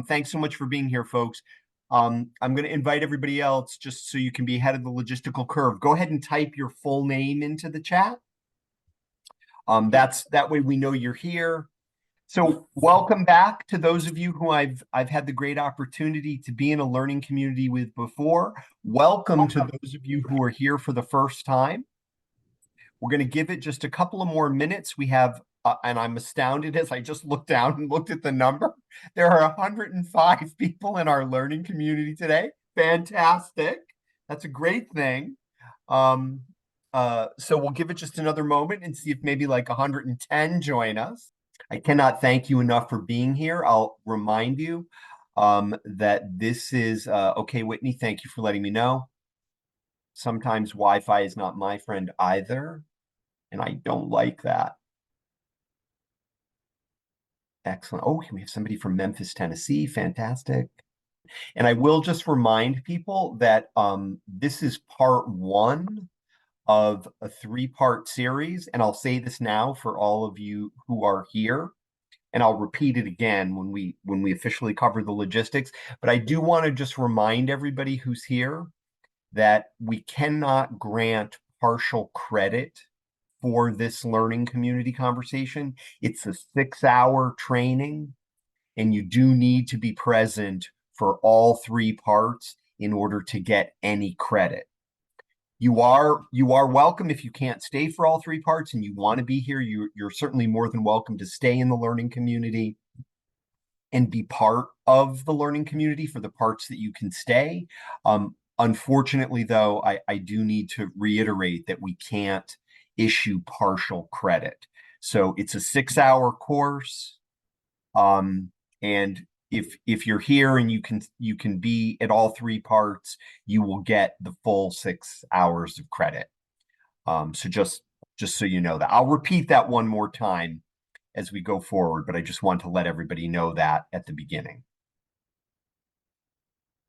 Thanks so much for being here, folks. I'm going to invite everybody else just so you can be ahead of the logistical curve. Go ahead and type your full name into the chat. That way we know you're here. So welcome back to those of you who I've had the great opportunity to be in a learning community with before. Welcome to those of you who are here for the first time. We're going to give it just a couple of more minutes. We have, and I'm astounded as I just looked down and looked at the number. There are 105 people in our learning community today. Fantastic. That's a great thing. So we'll give it just another moment and see if maybe like 110 join us. I cannot thank you enough for being here. I'll remind you that this is, okay, Whitney, thank you for letting me know. Sometimes Wi-Fi is not my friend either, and I don't like that. Excellent. Oh, we have somebody from Memphis, Tennessee. Fantastic. And I will just remind people that this is part one of a three-part series, and I'll say this now for all of you who are here, and I'll repeat it again when we officially cover the logistics. But I do want to just remind everybody who's here that we cannot grant partial credit for this learning community conversation. It's a 6-hour training, and you do need to be present for all three parts in order to get any credit. You are welcome if you can't stay for all three parts and you want to be here. You're certainly more than welcome to stay in the learning community and be part of the learning community for the parts that you can stay. Unfortunately, though, I do need to reiterate that we can't issue partial credit. So it's a 6-hour course. And if you're here and you can be at all three parts, you will get the full 6 hours of credit. So just so you know that. I'll repeat that one more time as we go forward, but I just want to let everybody know that at the beginning.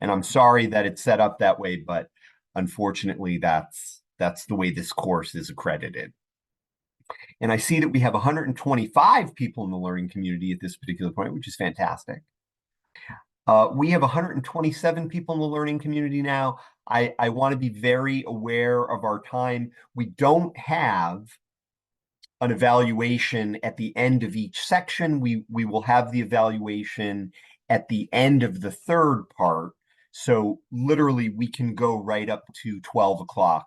And I'm sorry that it's set up that way, but unfortunately, that's the way this course is accredited. And I see that we have 125 people in the learning community at this particular point, which is fantastic. We have 127 people in the learning community now. I want to be very aware of our time. We don't have an evaluation at the end of each section. We will have the evaluation at the end of the third part. So literally we can go right up to 12 o'clock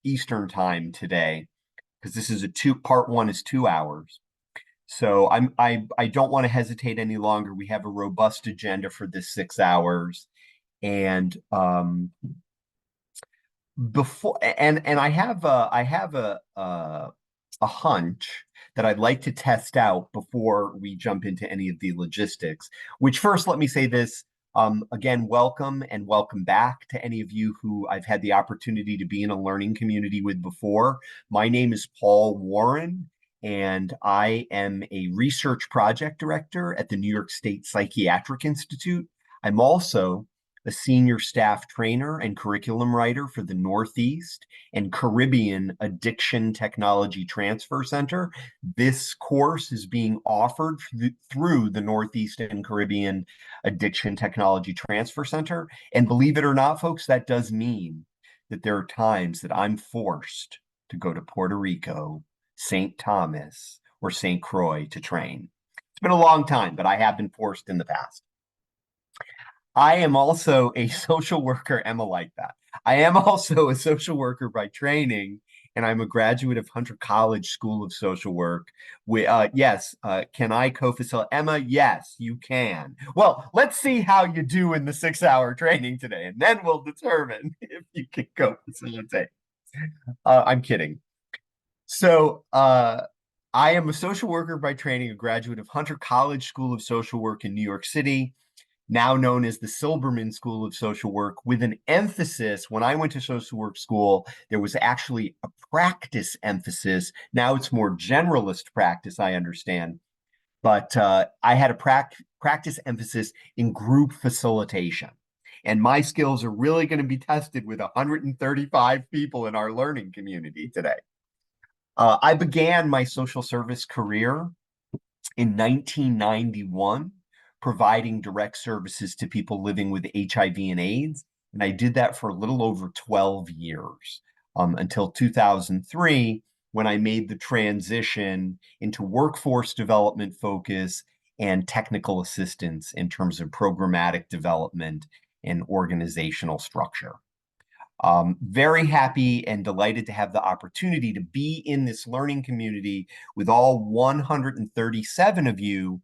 Eastern time today, because this is part one is 2 hours. So I don't want to hesitate any longer. We have a robust agenda for this 6 hours. And I have a hunch that I'd like to test out before we jump into any of the logistics, which first, let me say this. Again, welcome and welcome back to any of you who I've had the opportunity to be in a learning community with before. My name is Paul Warren, and I am a research project director at the New York State Psychiatric Institute. I'm also a senior staff trainer and curriculum writer for the Northeast and Caribbean Addiction Technology Transfer Center. This course is being offered through the Northeast and Caribbean Addiction Technology Transfer Center. And believe it or not, folks, that does mean that there are times that I'm forced to go to Puerto Rico, St. Thomas, or St. Croix to train. It's been a long time, but I have been forced in the past. I am also a social worker. Emma liked that. I am also a social worker by training, and I'm a graduate of Hunter College School of Social Work. Yes, can I co-facilitate? Emma, yes, you can. Well, let's see how you do in the 6-hour training today, and then we'll determine if you can co-facilitate. I'm kidding. So I am a social worker by training, a graduate of Hunter College School of Social Work in New York City, now known as the Silberman School of Social Work, with an emphasis. When I went to social work school, there was actually a practice emphasis. Now it's more generalist practice, I understand. But I had a practice emphasis in group facilitation. And my skills are really going to be tested with 135 people in our learning community today. I began my social service career in 1991 providing direct services to people living with HIV and AIDS. And I did that for a little over 12 years, until 2003, when I made the transition into workforce development focus and technical assistance in terms of programmatic development and organizational structure. Very happy and delighted to have the opportunity to be in this learning community with all 137 of you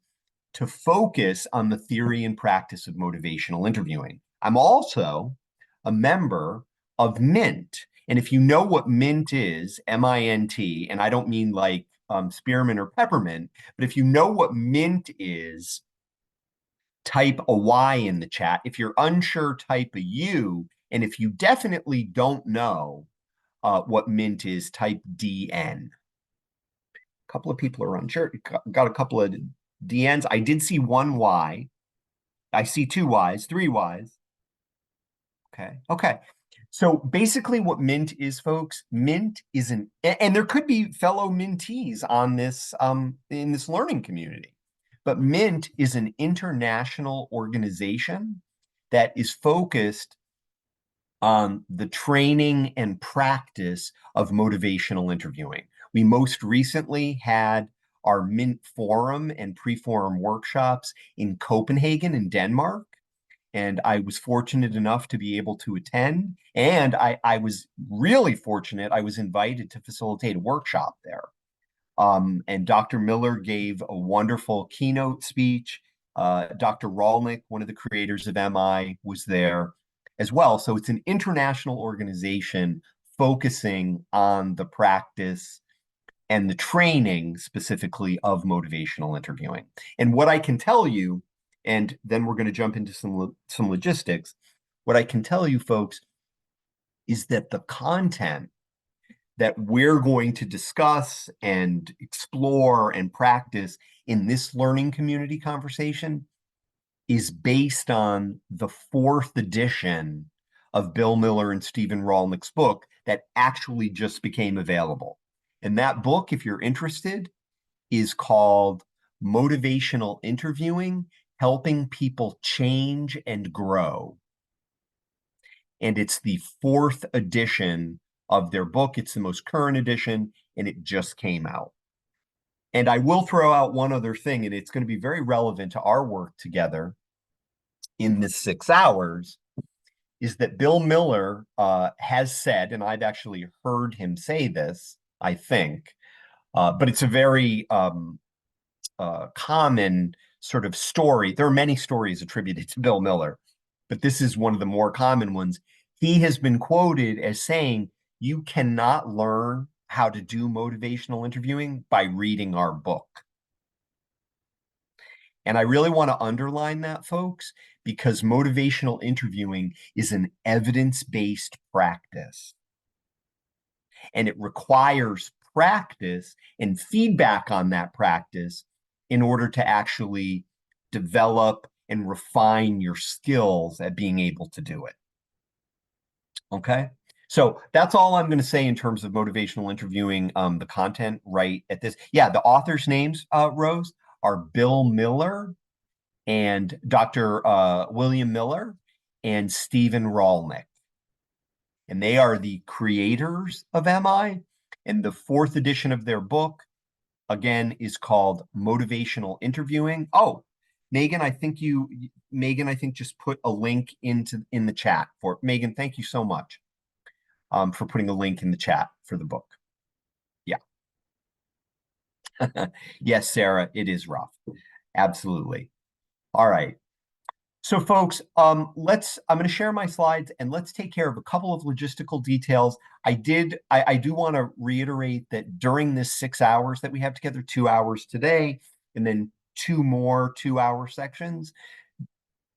to focus on the theory and practice of motivational interviewing. I'm also a member of MINT. And if you know what MINT is, MINT, and I don't mean like spearmint or peppermint, but if you know what MINT is, type a Y in the chat. If you're unsure, type a U. And if you definitely don't know what MINT is, type DN. A couple of people are unsure. Got a couple of DNs. I did see one Y. I see two Ys, three Ys. Okay. So basically what MINT is, folks, MINT is and there could be fellow Mintees on this in this learning community, but MINT is an international organization that is focused on the training and practice of motivational interviewing. We most recently had our MINT forum and pre-forum workshops in Copenhagen in Denmark. And I was fortunate enough to be able to attend. And I was really fortunate. I was invited to facilitate a workshop there. And Dr. Miller gave a wonderful keynote speech. Dr. Rolnick, one of the creators of MI, was there as well. So it's an international organization focusing on the practice and the training specifically of motivational interviewing. And what I can tell you, and then we're going to jump into some logistics. What I can tell you, folks, is that the content that we're going to discuss and explore and practice in this learning community conversation is based on the 4th edition of Bill Miller and Stephen Rolnick's book that actually just became available. And that book, if you're interested, is called Motivational Interviewing, Helping People Change and Grow. And it's the 4th edition of their book. It's the most current edition, and it just came out. And I will throw out one other thing, and it's going to be very relevant to our work together in this 6 hours, is that Bill Miller has said, and I've actually heard him say this, I think, but it's a very common sort of story. There are many stories attributed to Bill Miller, but this is one of the more common ones. He has been quoted as saying, "You cannot learn how to do motivational interviewing by reading our book." And I really want to underline that, folks, because motivational interviewing is an evidence-based practice. And it requires practice and feedback on that practice in order to actually develop and refine your skills at being able to do it. Okay? So that's all I'm going to say in terms of motivational interviewing, the content right at this. Yeah, the authors' names, Rose, are Bill Miller and Dr. William Miller and Stephen Rolnick. And they are the creators of MI. And the 4th edition of their book, again, is called Motivational Interviewing. Oh, Megan, I think just put a link in the chat for Megan. Thank you so much for putting a link in the chat for the book. Yeah. Yes, Sarah, it is rough. Absolutely. All right. So folks, I'm going to share my slides and let's take care of a couple of logistical details. I do want to reiterate that during this 6 hours that we have together, 2 hours today, and then 2 more 2-hour sections,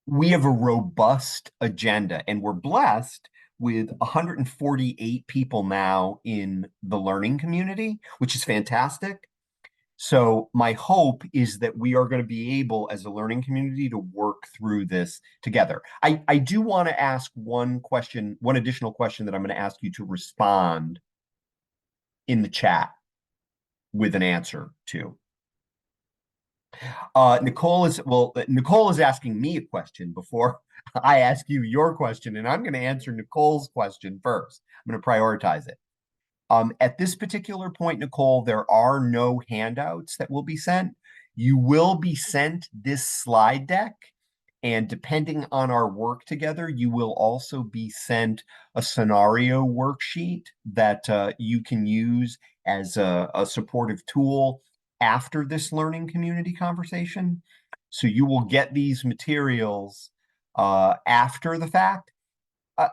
we have a robust agenda, and we're blessed with 148 people now in the learning community, which is fantastic. So my hope is that we are going to be able, as a learning community, to work through this together. I do want to ask one additional question that I'm going to ask you to respond in the chat with an answer to. Nicole is asking me a question before I ask you your question, and I'm going to answer Nicole's question first. I'm going to prioritize it. At this particular point, Nicole, there are no handouts that will be sent. You will be sent this slide deck, and depending on our work together, you will also be sent a scenario worksheet that you can use as a supportive tool after this learning community conversation. So you will get these materials after the fact. A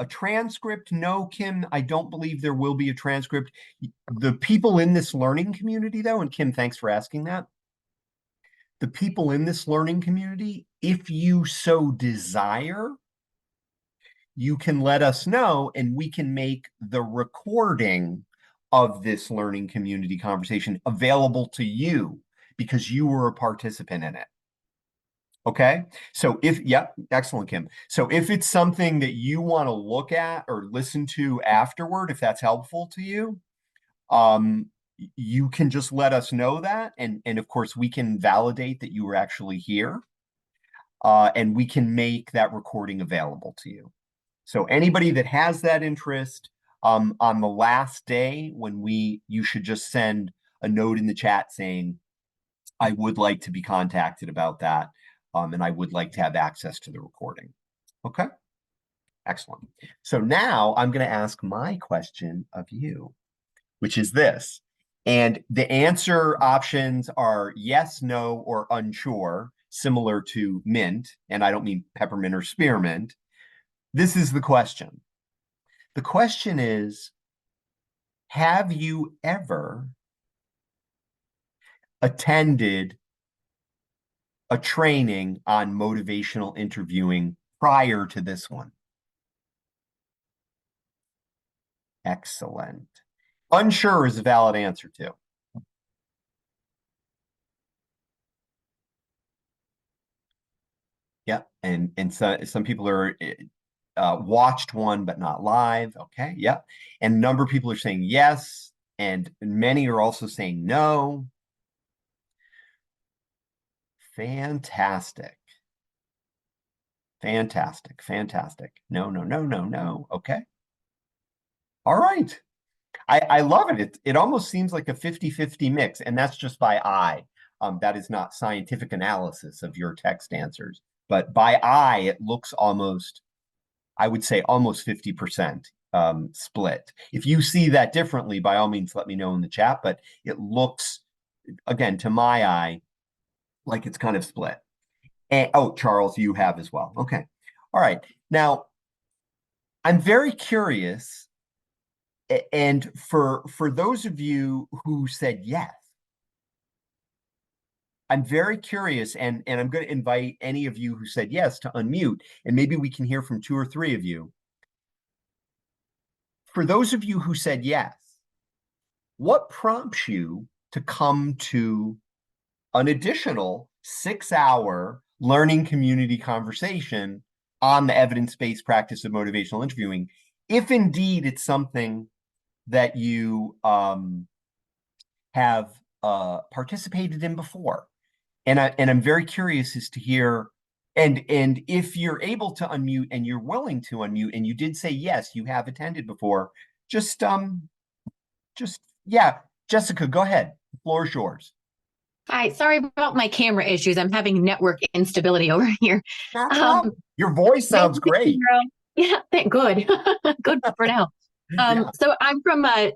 transcript. No, Kim, I don't believe there will be a transcript. The people in this learning community, though, and Kim, thanks for asking that. The people in this learning community, if you so desire, you can let us know and we can make the recording of this learning community conversation available to you because you were a participant in it. Okay. So excellent, Kim. So if it's something that you want to look at or listen to afterward, if that's helpful to you, you can just let us know that. And of course, we can validate that you were actually here. And we can make that recording available to you. So anybody that has that interest, on the last day you should just send a note in the chat saying, I would like to be contacted about that. And I would like to have access to the recording. Okay, excellent. So now I'm going to ask my question of you, which is this. And the answer options are yes, no, or unsure, similar to mint. And I don't mean peppermint or spearmint. This is the question. The question is, have you ever attended a training on motivational interviewing prior to this one? Excellent. Unsure is a valid answer too. Yeah, and so some people are watched one but not live. Okay, yeah, and a number of people are saying yes, and many are also saying no. Fantastic. Fantastic. Fantastic. No, no, no, no, no. Okay. All right. I love it. It almost seems like a 50-50 mix, and that's just by eye. That is not scientific analysis of your text answers, but by eye, it looks almost, I would say, almost 50% split. If you see that differently, by all means, let me know in the chat, but it looks, again, to my eye, like it's kind of split. And, oh, Charles, you have as well. Okay. All right. Now, I'm very curious, and for those of you who said yes, I'm very curious, and I'm going to invite any of you who said yes to unmute, and maybe we can hear from 2 or 3 of you. For those of you who said yes, what prompts you to come to an additional 6-hour learning community conversation on the evidence-based practice of motivational interviewing, if indeed it's something that you have participated in before? And I'm very curious as to hear, and if you're able to unmute and you're willing to unmute, and you did say yes, you have attended before, just yeah, Jessica, go ahead. The floor is yours. Hi, sorry about my camera issues. I'm having network instability over here. Your voice sounds great. Yeah, good. Good for now. Yeah. So I'm from a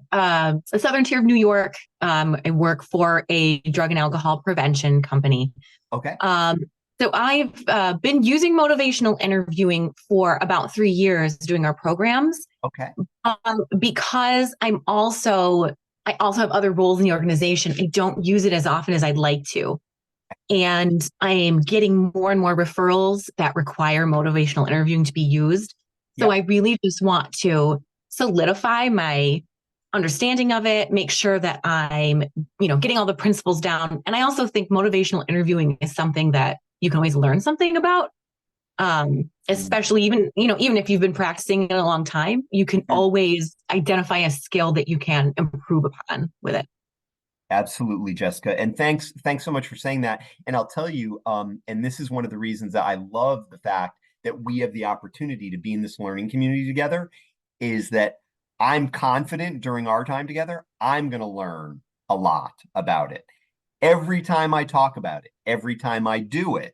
southern tier of New York. I work for a drug and alcohol prevention company. Okay. So I've been using motivational interviewing for about 3 years doing our programs. Okay. Because I also have other roles in the organization. I don't use it as often as I'd like to. And I am getting more and more referrals that require motivational interviewing to be used. So I really just want to solidify my understanding of it, make sure that I'm, getting all the principles down. And I also think motivational interviewing is something that you can always learn something about. Especially even if you've been practicing it a long time, you can always identify a skill that you can improve upon with it. Absolutely, Jessica. And thanks so much for saying that. And I'll tell you, and this is one of the reasons that I love the fact that we have the opportunity to be in this learning community together, is that I'm confident during our time together, I'm going to learn a lot about it. Every time I talk about it, every time I do it,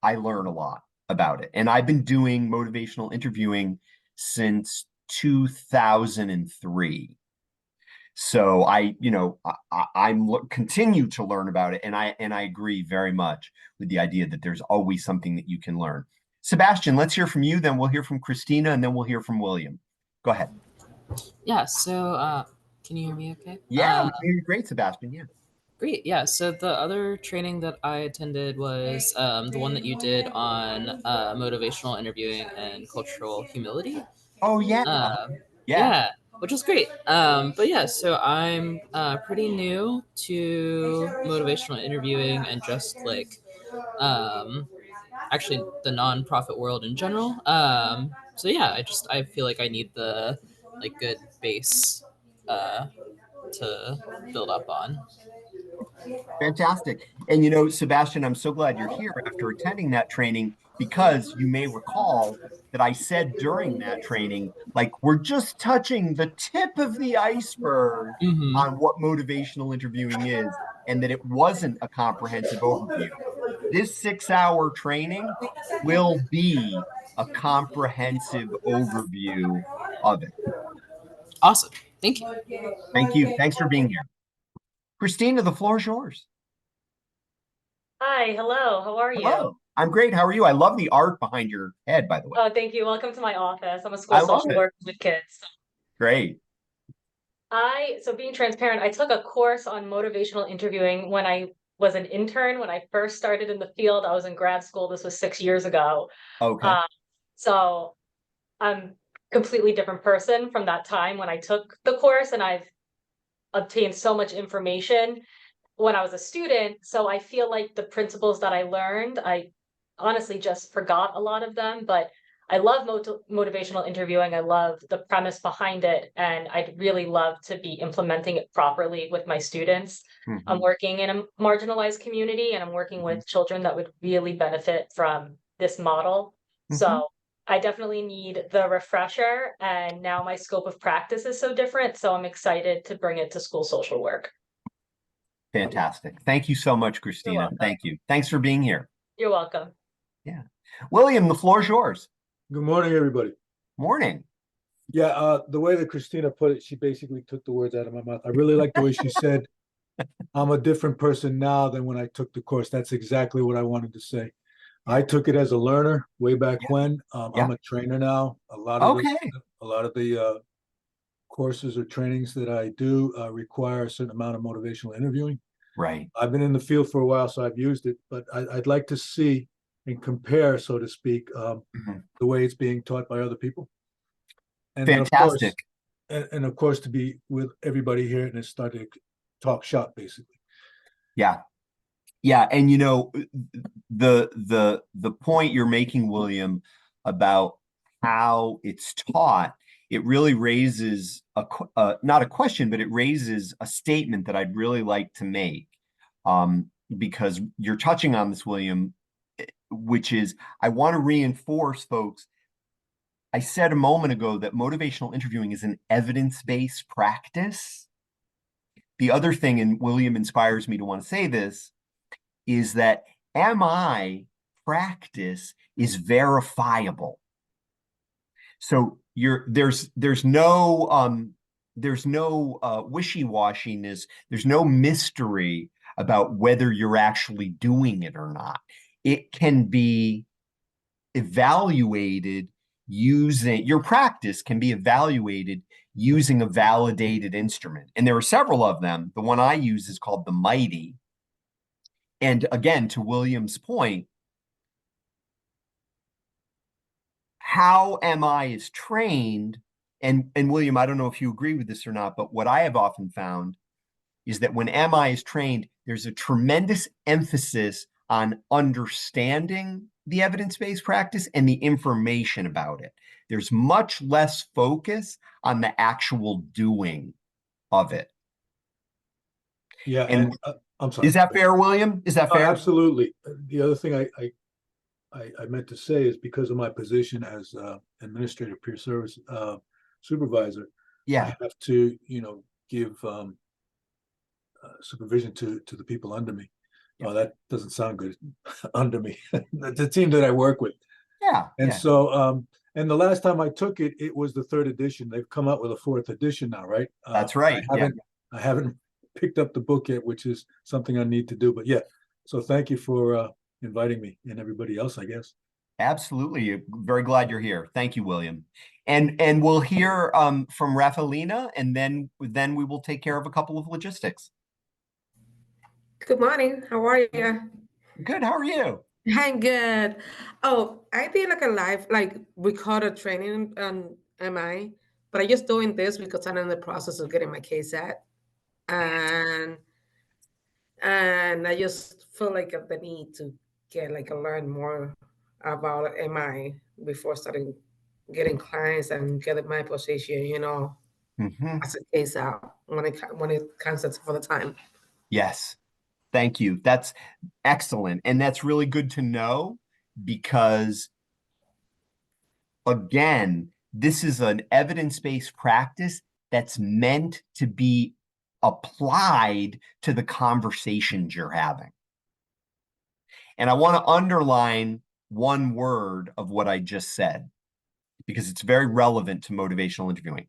I learn a lot about it. And I've been doing motivational interviewing since 2003. So I'm continue to learn about it, and I agree very much with the idea that there's always something that you can learn. Sebastian, let's hear from you, then we'll hear from Christina, and then we'll hear from William. Go ahead. Yeah, so can you hear me okay? Yeah, we can hear you great, Sebastian. Yeah. Great. Yeah, so the other training that I attended was the one that you did on motivational interviewing and cultural humility. Oh yeah. Uh, Yeah. yeah, which was great. But yeah, so I'm pretty new to motivational interviewing and just like um, actually the nonprofit world in general. So yeah, I feel like I need the like good base uh, to build up on. Fantastic. And you know, Sebastian, I'm so glad you're here after attending that training, because you may recall that I said during that training, like, we're just touching the tip of the iceberg Mm-hmm. on what motivational interviewing is, and that it wasn't a comprehensive overview. This 6-hour training will be a comprehensive overview of it. Awesome. Thank you. Thank you. Thanks for being here. Christina, the floor is yours. Hi, hello. How are you? Hello. I'm great. How are you? I love the art behind your head, by the way. Oh, thank you. Welcome to my office. I'm a I school love social it. worker with kids. Great. So being transparent, I took a course on motivational interviewing when I was an intern. When I first started in the field, I was in grad school. This was 6 years ago. Okay. Um, so I'm a completely different person from that time when I took the course, and I've obtained so much information when I was a student. So I feel like the principles that I learned, I honestly just forgot a lot of them, but I love motivational interviewing. I love the premise behind it, and I'd really love to be implementing it properly with my students. I'm Mhm, working in a marginalized community, and I'm working mhm, with children that would really benefit from this model. mhm. So I definitely need the refresher, and now my scope of practice is so different. So I'm excited to bring it to school social work. Fantastic. Thank you so much, You're Christina. welcome. Thank you. Thanks for being here. You're welcome. Yeah. William, the floor is yours. Good morning, everybody. Morning. Yeah, the way that Christina put it, she basically took the words out of my mouth. I really like the way she said, I'm a different person now than when I took the course. That's exactly what I wanted to say. I took it as a learner way back Yeah. when. Yeah. I'm a trainer now. Okay. A lot of the courses or trainings that I do require a certain amount of motivational interviewing. Right. I've been in the field for a while, so I've used it, but I'd like to see and compare, so to speak, Mhm. the way it's being taught by other people. And then, of course, Fantastic. and of course, to be with everybody here and start to talk shop, basically. Yeah. Yeah. And you know, the point you're making, William, about how it's taught, it really raises not a question, but it raises a statement that I'd really like to make. Because you're touching on this, William, which is, I want to reinforce, folks. I said a moment ago that motivational interviewing is an evidence-based practice. The other thing, and William inspires me to want to say this, is that MI practice is verifiable. So there's no wishy-washiness, there's no mystery about whether you're actually doing it or not. It can be evaluated using your practice can be evaluated using a validated instrument. And there are several of them. The one I use is called the Mighty. And again, to William's point, how MI is trained, and William, I don't know if you agree with this or not, but what I have often found is that when MI is trained, there's a tremendous emphasis on understanding the evidence-based practice and the information about it. There's much less focus on the actual doing of it. Yeah, And and I'm sorry. is that fair, William? Is that Oh, fair? absolutely. The other thing I meant to say is because of my position as administrative peer service supervisor, I Yeah, have to, give supervision to the people under me. yeah, Oh, that doesn't sound good. Under me, the team that I work with. yeah, And yeah. so, and the last time I took it, it was the third edition. They've come out with a fourth edition now, right? That's right. Yeah, I haven't picked up the book yet, which is something I need to do. But yeah, so thank you for inviting me and everybody else, I guess. absolutely. Very glad you're here. Thank you, William. And we'll hear from Rafaelina, and then we will take care of a couple of logistics. Good morning. How are you? Good. How are you? I'm good. Oh, I did like a live, like recorded training on MI, but I just doing this because I'm in the process of getting my case at, and I just feel like the need to get like learn more about MI before starting getting clients and getting my position, Hmm. as a case out when it comes for the time. Yes. Thank you. That's excellent. And that's really good to know because, again, this is an evidence-based practice that's meant to be applied to the conversations you're having. And I want to underline one word of what I just said because it's very relevant to motivational interviewing.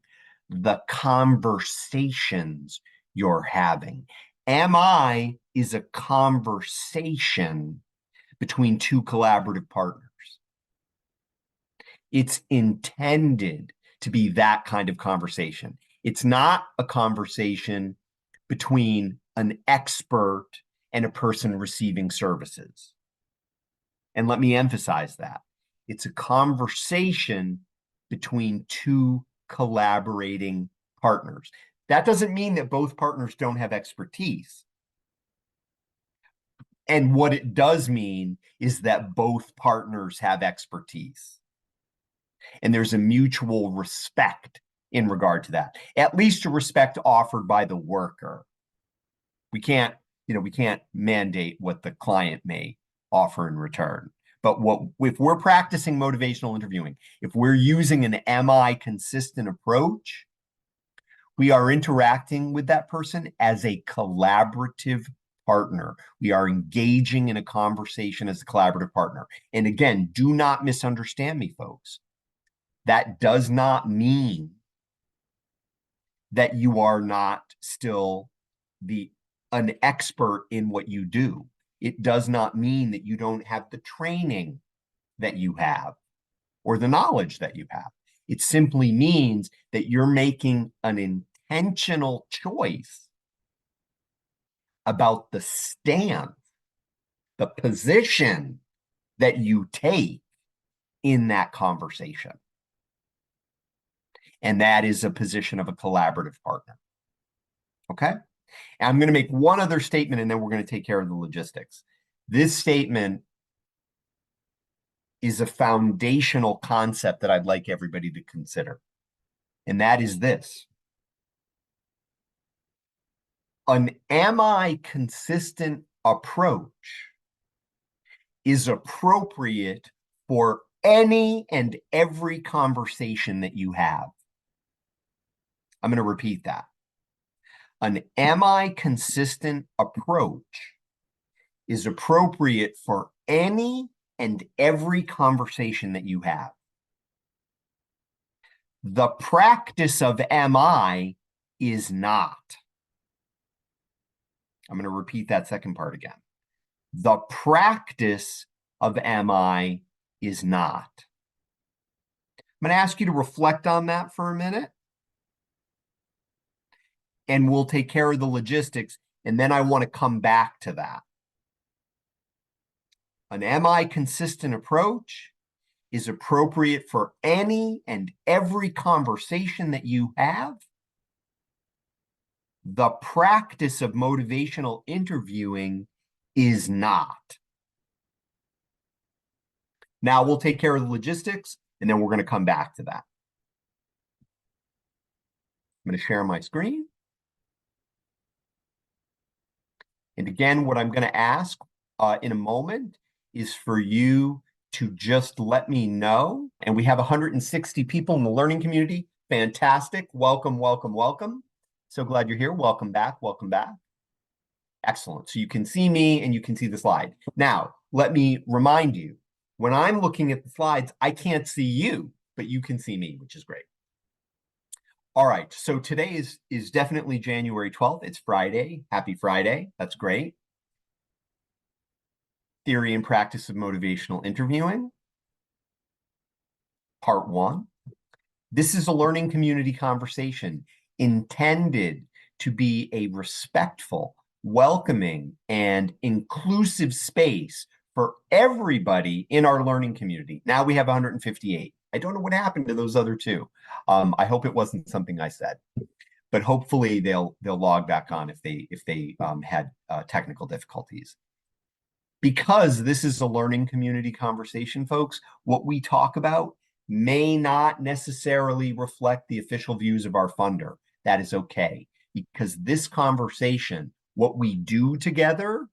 The conversations you're having. Am I is a conversation between two collaborative partners. It's intended to be that kind of conversation. It's not a conversation between an expert and a person receiving services. And let me emphasize that. It's a conversation between two collaborating partners. That doesn't mean that both partners don't have expertise. And what it does mean is that both partners have expertise. And there's a mutual respect in regard to that, at least a respect offered by the worker. We can't mandate what the client may offer in return. But if we're practicing motivational interviewing, if we're using an MI consistent approach, we are interacting with that person as a collaborative partner. We are engaging in a conversation as a collaborative partner. And again, do not misunderstand me, folks. That does not mean that you are not still an expert in what you do. It does not mean that you don't have the training that you have or the knowledge that you have. It simply means that you're making an intentional choice about the stance, the position that you take in that conversation. And that is a position of a collaborative partner. Okay? And I'm going to make one other statement and then we're going to take care of the logistics. This statement is a foundational concept that I'd like everybody to consider. And that is this. An MI consistent approach is appropriate for any and every conversation that you have. I'm going to repeat that. An MI consistent approach is appropriate for any and every conversation that you have. The practice of MI is not. I'm going to repeat that second part again. The practice of MI is not. I'm going to ask you to reflect on that for a minute. And we'll take care of the logistics. And then I want to come back to that. An MI consistent approach is appropriate for any and every conversation that you have. The practice of motivational interviewing is not. Now we'll take care of the logistics, and then we're going to come back to that. I'm going to share my screen. And again, what I'm going to ask in a moment is for you to just let me know. And we have 160 people in the learning community. Fantastic. Welcome, welcome, welcome. So glad you're here. Welcome back. Welcome back. Excellent. So you can see me and you can see the slide. Now, let me remind you, when I'm looking at the slides, I can't see you, but you can see me, which is great. All right. So today is definitely January 12th. It's Friday. Happy Friday. That's great. Theory and Practice of Motivational Interviewing, Part 1. This is a learning community conversation intended to be a respectful, welcoming, and inclusive space for everybody in our learning community. Now we have 158. I don't know what happened to those other two. I hope it wasn't something I said, but hopefully they'll log back on if they had technical difficulties. Because this is a learning community conversation, folks, what we talk about may not necessarily reflect the official views of our funder. That is okay, because this conversation, what we do together,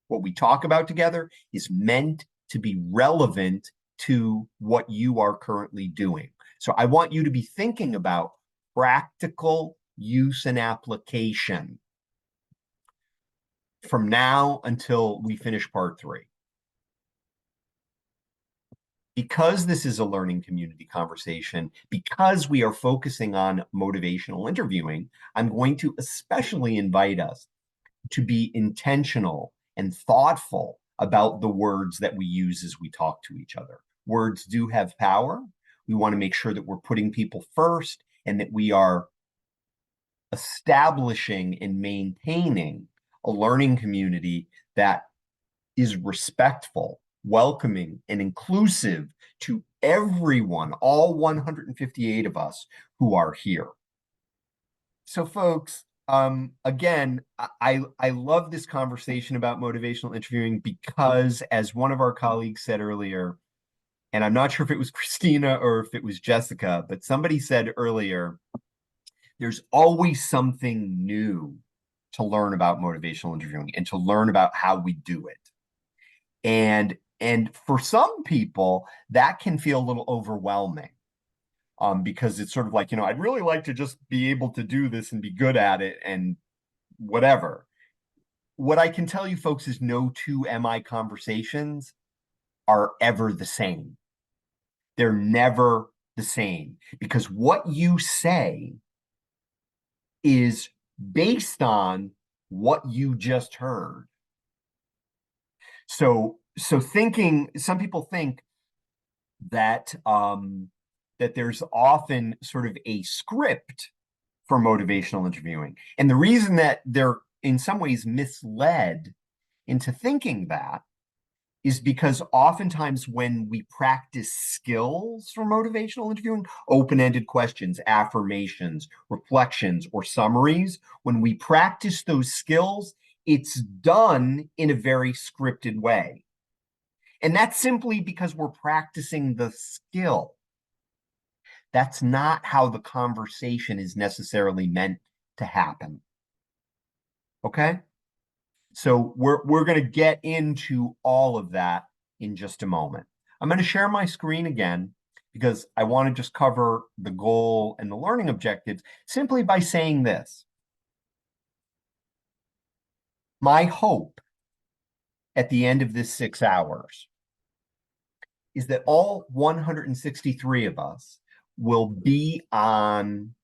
what we talk about together, is meant to be relevant to what you are currently doing. So I want you to be thinking about practical use and application from now until we finish part 3. Because this is a learning community conversation, because we are focusing on motivational interviewing, I'm going to especially invite us to be intentional and thoughtful about the words that we use as we talk to each other. Words do have power. We want to make sure that we're putting people first and that we are establishing and maintaining a learning community that is respectful, welcoming, and inclusive to everyone, all 158 of us who are here. So folks, again, I love this conversation about motivational interviewing because, as one of our colleagues said earlier, and I'm not sure if it was Christina or if it was Jessica, but somebody said earlier, there's always something new to learn about motivational interviewing and to learn about how we do it. And for some people, that can feel a little overwhelming because it's sort of like, I'd really like to just be able to do this and be good at it and whatever. What I can tell you, folks, is no two MI conversations are ever the same. They're never the same because what you say is based on what you just heard. So thinking, some people think that that there's often sort of a script for motivational interviewing. And the reason that they're in some ways misled into thinking that is because oftentimes when we practice skills for motivational interviewing, open-ended questions, affirmations, reflections, or summaries, when we practice those skills, it's done in a very scripted way. And that's simply because we're practicing the skill. That's not how the conversation is necessarily meant to happen. Okay? So we're going to get into all of that in just a moment. I'm going to share my screen again because I want to just cover the goal and the learning objectives simply by saying this. My hope at the end of this 6 hours is that all 163 of us will be on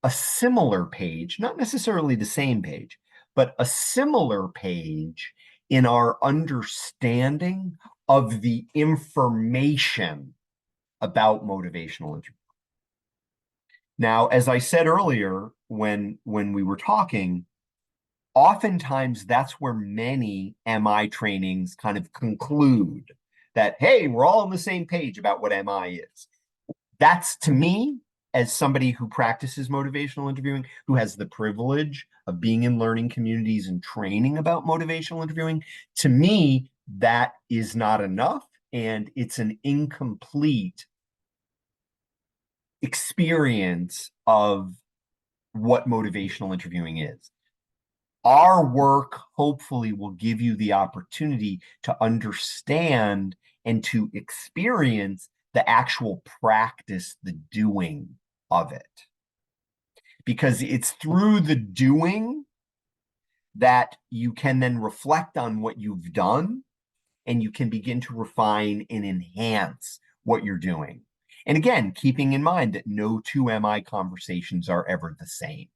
a similar page, not necessarily the same page, but a similar page in our understanding of the information about motivational interviewing. Now, as I said earlier, when we were talking, oftentimes that's where many MI trainings kind of conclude that, hey, we're all on the same page about what MI is. That's, to me, as somebody who practices motivational interviewing, who has the privilege of being in learning communities and training about motivational interviewing, to me, that is not enough, and it's an incomplete experience of what motivational interviewing is. Our work hopefully will give you the opportunity to understand and to experience the actual practice, the doing of it. Because it's through the doing that you can then reflect on what you've done, and you can begin to refine and enhance what you're doing. And again, keeping in mind that no two MI conversations are ever the same.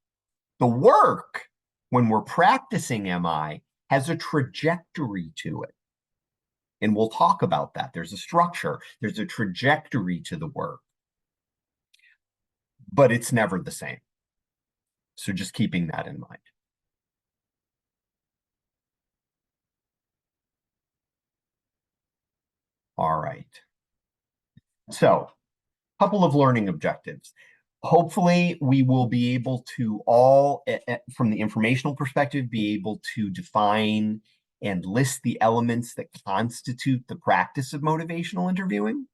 The work, when we're practicing MI, has a trajectory to it. And we'll talk about that. There's a structure, there's a trajectory to the work, but it's never the same. So just keeping that in mind. All right. So, a couple of learning objectives. Hopefully, we will be able to all, from the informational perspective, be able to define and list the elements that constitute the practice of motivational interviewing,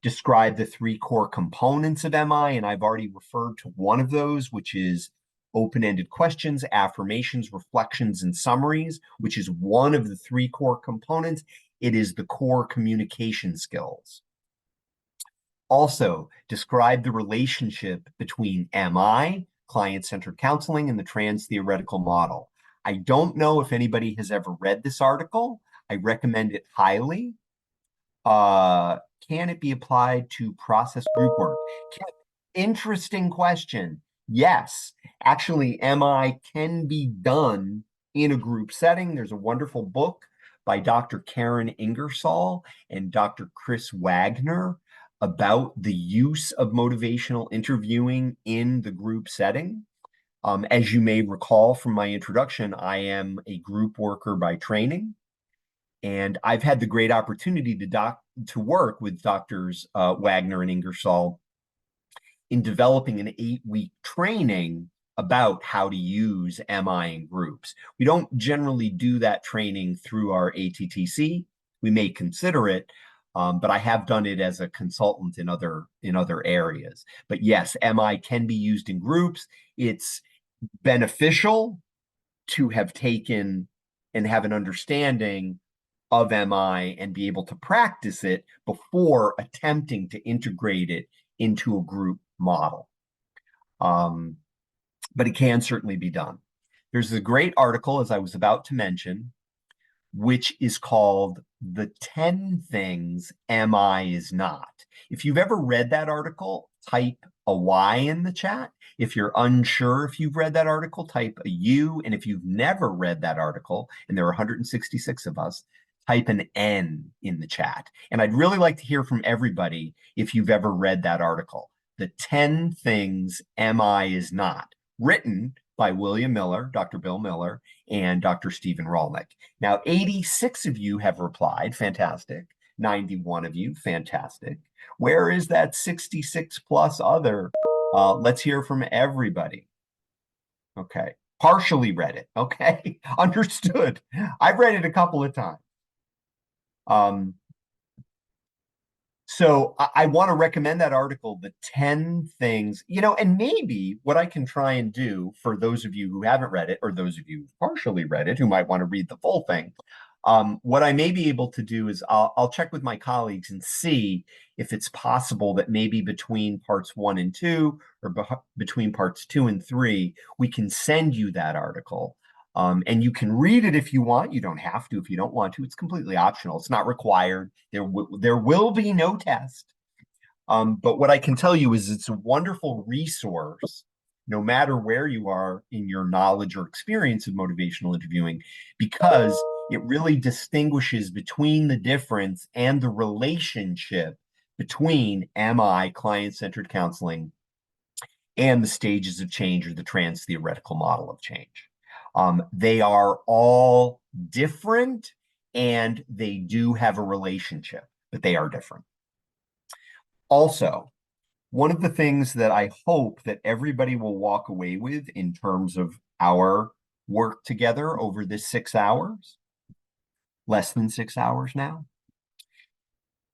describe the three core components of MI, and I've already referred to one of those, which is open-ended questions, affirmations, reflections, and summaries, which is one of the three core components. It is the core communication skills. Also, describe the relationship between MI, client-centered counseling, and the trans-theoretical model. I don't know if anybody has ever read this article. I recommend it highly. Can it be applied to process group work? Interesting question. Yes, actually, MI can be done in a group setting. There's a wonderful book by Dr. Karen Ingersoll and Dr. Chris Wagner about the use of motivational interviewing in the group setting. As you may recall from my introduction, I am a group worker by training, and I've had the great opportunity to work with Doctors Wagner and Ingersoll in developing an 8-week training about how to use MI in groups. We don't generally do that training through our ATTC. We may consider it, but I have done it as a consultant in other areas. But yes, MI can be used in groups. It's beneficial to have taken and have an understanding of MI and be able to practice it before attempting to integrate it into a group model. But it can certainly be done. There's a great article, as I was about to mention, which is called The 10 Things MI Is Not. If you've ever read that article, type a Y in the chat. If you're unsure if you've read that article, type a U. And if you've never read that article, and there are 166 of us, type an N in the chat. And I'd really like to hear from everybody if you've ever read that article. The 10 Things MI Is Not, written by William Miller, Dr. Bill Miller, and Dr. Stephen Rolnick. Now, 86 of you have replied. Fantastic. 91 of you. Fantastic. Where is that 66 plus other? Let's hear from everybody. Okay. Partially read it. Okay. Understood. I've read it a couple of times. So I want to recommend that article, The 10 Things, and maybe what I can try and do for those of you who haven't read it, or those of you who partially read it, who might want to read the full thing, what I may be able to do is I'll check with my colleagues and see if it's possible that maybe between parts 1 and 2, or between parts 2 and 3, we can send you that article. And you can read it if you want. You don't have to if you don't want to. It's completely optional. It's not required. There will be no test. But what I can tell you is it's a wonderful resource, no matter where you are in your knowledge or experience of motivational interviewing, because it really distinguishes between the difference and the relationship between MI, client-centered counseling, and the stages of change, or the trans-theoretical model of change. They are all different, and they do have a relationship, but they are different. Also, one of the things that I hope that everybody will walk away with in terms of our work together over this 6 hours, less than 6 hours now,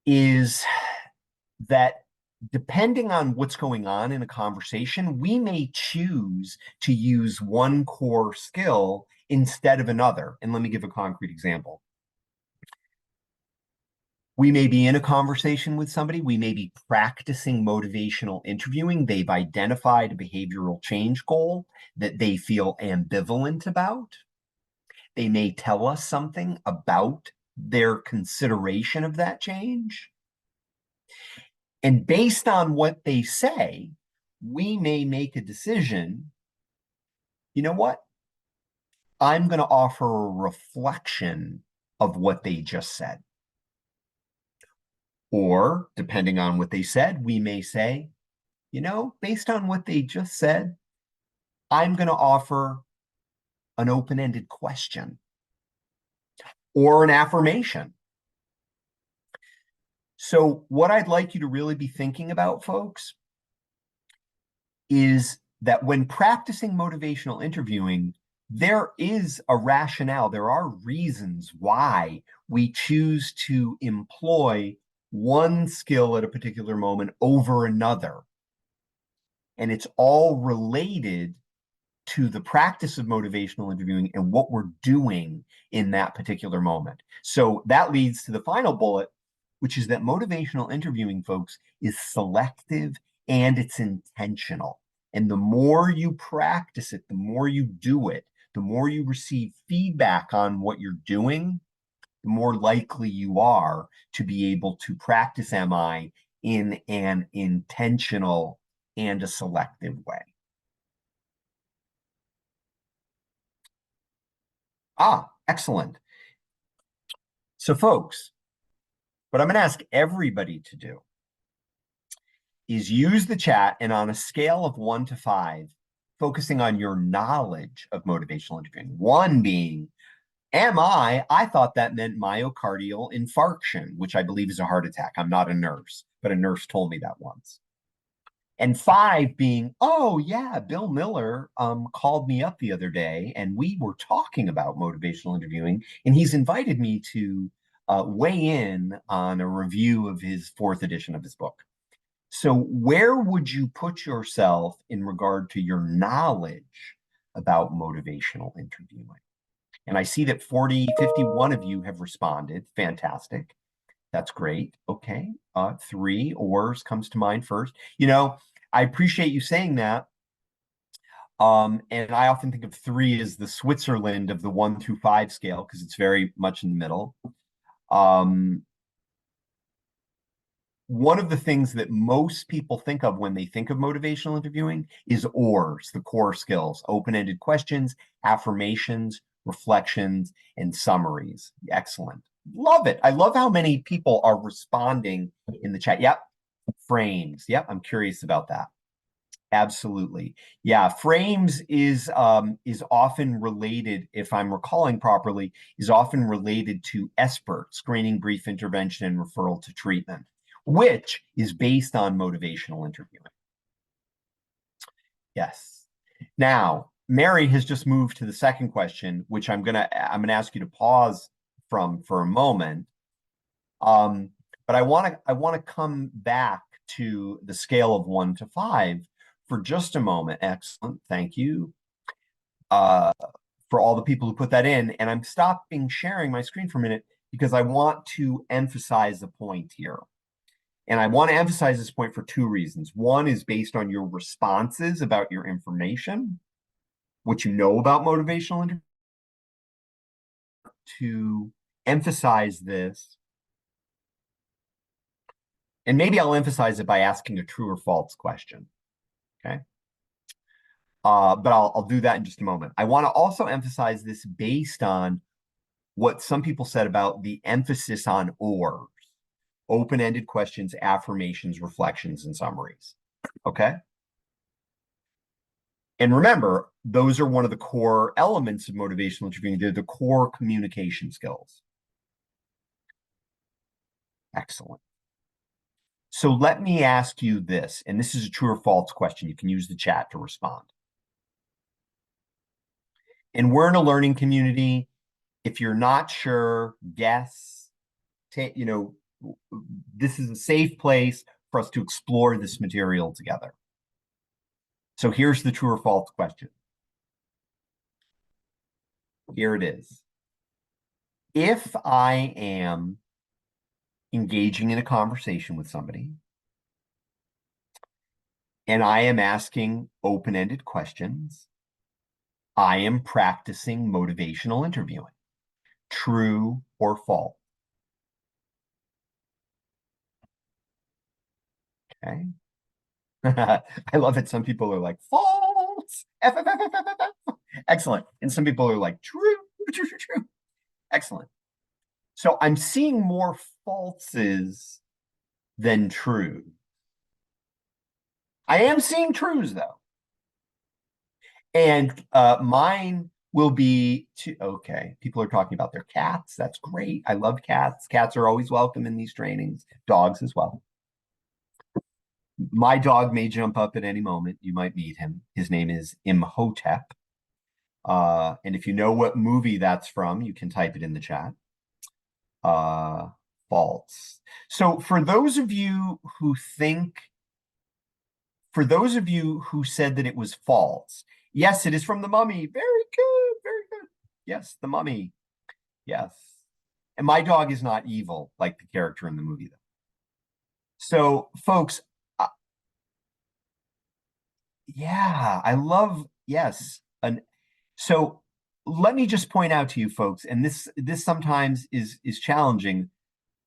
is that depending on what's going on in a conversation, we may choose to use one core skill instead of another. And let me give a concrete example. We may be in a conversation with somebody. We may be practicing motivational interviewing. They've identified a behavioral change goal that they feel ambivalent about. They may tell us something about their consideration of that change. And based on what they say, we may make a decision. You know what? I'm going to offer a reflection of what they just said. Or, depending on what they said, we may say, you know, based on what they just said, I'm going to offer an open-ended question or an affirmation. So what I'd like you to really be thinking about, folks, is that when practicing motivational interviewing, there is a rationale. There are reasons why we choose to employ one skill at a particular moment over another. And it's all related to the practice of motivational interviewing and what we're doing in that particular moment. So that leads to the final bullet, which is that motivational interviewing, folks, is selective and it's intentional. And the more you practice it, the more you do it, the more you receive feedback on what you're doing, the more likely you are to be able to practice MI in an intentional and a selective way. Excellent. So folks, what I'm going to ask everybody to do is use the chat, and on a scale of 1 to 5, focusing on your knowledge of motivational interviewing. 1 being, I thought that meant myocardial infarction, which I believe is a heart attack. I'm not a nurse, but a nurse told me that once. And 5 being, oh yeah, Bill Miller called me up the other day and we were talking about motivational interviewing, and he's invited me to weigh in on a review of his 4th edition of his book. So where would you put yourself in regard to your knowledge about motivational interviewing? And I see that 51 of you have responded. Fantastic. That's great. Okay. 3 oars comes to mind first. You know, I appreciate you saying that. And I often think of 3 as the Switzerland of the 1 through 5 scale because it's very much in the middle. One of the things that most people think of when they think of motivational interviewing is ORS, the core skills: open-ended questions, affirmations, reflections, and summaries. Excellent. Love it. I love how many people are responding in the chat. Yep. Frames. Yep. I'm curious about that. Absolutely. Yeah. Frames is often related, if I'm recalling properly, is often related to SBIRT, screening, brief intervention, and referral to treatment, which is based on motivational interviewing. Yes. Now, Mary has just moved to the second question, which I'm gonna ask you to pause from for a moment. But I want to come back to the scale of 1 to 5 for just a moment. Excellent. Thank you for all the people who put that in. And I'm stopping sharing my screen for a minute because I want to emphasize a point here. And I want to emphasize this point for 2 reasons. 1 is based on your responses about your information, what you know about motivational interviewing. To emphasize this, and maybe I'll emphasize it by asking a true or false question. Okay. But I'll do that in just a moment. I want to also emphasize this based on what some people said about the emphasis on ORs: open-ended questions, affirmations, reflections, and summaries. Okay. And remember, those are one of the core elements of motivational interviewing. They're the core communication skills. Excellent. So let me ask you this, and this is a true or false question. You can use the chat to respond. And we're in a learning community. If you're not sure, guess. This is a safe place for us to explore this material together. So here's the true or false question. Here it is. If I am engaging in a conversation with somebody and I am asking open-ended questions, I am practicing motivational interviewing. True or false? Okay. I love it. Some people are like, false. F, F, F, F, F, F, F. Excellent. And some people are like, true, true, true, true. Excellent. So I'm seeing more falses than true. I am seeing trues, though. And mine will be, okay, people are talking about their cats. That's great. I love cats. Cats are always welcome in these trainings. Dogs as well. My dog may jump up at any moment. You might meet him. His name is Imhotep. And if you know what movie that's from, you can type it in the chat. False. So for those of you who said that it was false, yes, it is from The Mummy. Very good, very good. Yes, The Mummy. Yes. And my dog is not evil like the character in the movie, though. So, folks, yeah, I love, yes. So let me just point out to you folks, and this sometimes is challenging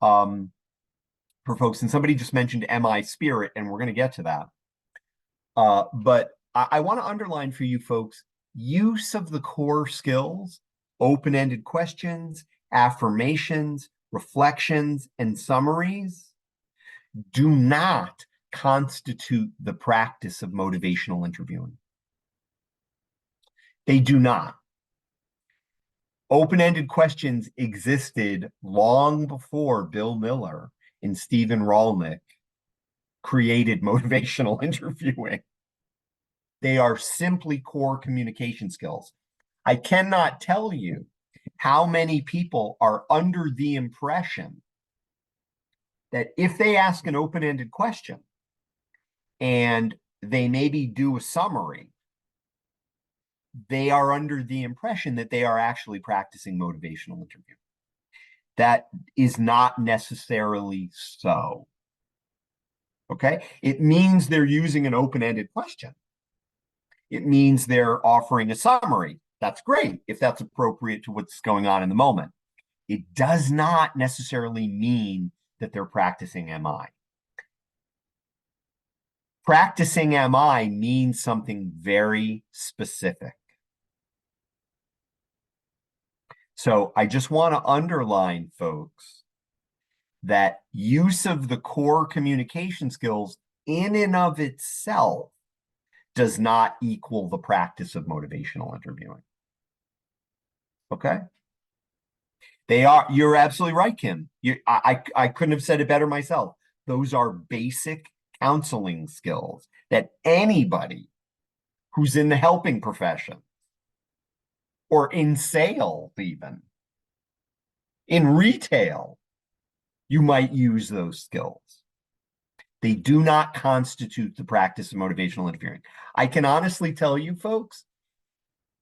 for folks, and somebody just mentioned MI spirit, and we're going to get to that. But I want to underline for you folks, use of the core skills, open-ended questions, affirmations, reflections, and summaries do not constitute the practice of motivational interviewing. They do not. Open-ended questions existed long before Bill Miller and Stephen Rolnick created motivational interviewing. They are simply core communication skills. I cannot tell you how many people are under the impression that if they ask an open-ended question and they maybe do a summary, they are under the impression that they are actually practicing motivational interviewing. That is not necessarily so. Okay? It means they're using an open-ended question. It means they're offering a summary. That's great if that's appropriate to what's going on in the moment. It does not necessarily mean that they're practicing MI. Practicing MI means something very specific. So I just want to underline, folks, that use of the core communication skills in and of itself does not equal the practice of motivational interviewing. Okay? You're absolutely right, Kim. I couldn't have said it better myself. Those are basic counseling skills that anybody who's in the helping profession or in sales, even in retail, you might use those skills. They do not constitute the practice of motivational interviewing. I can honestly tell you, folks,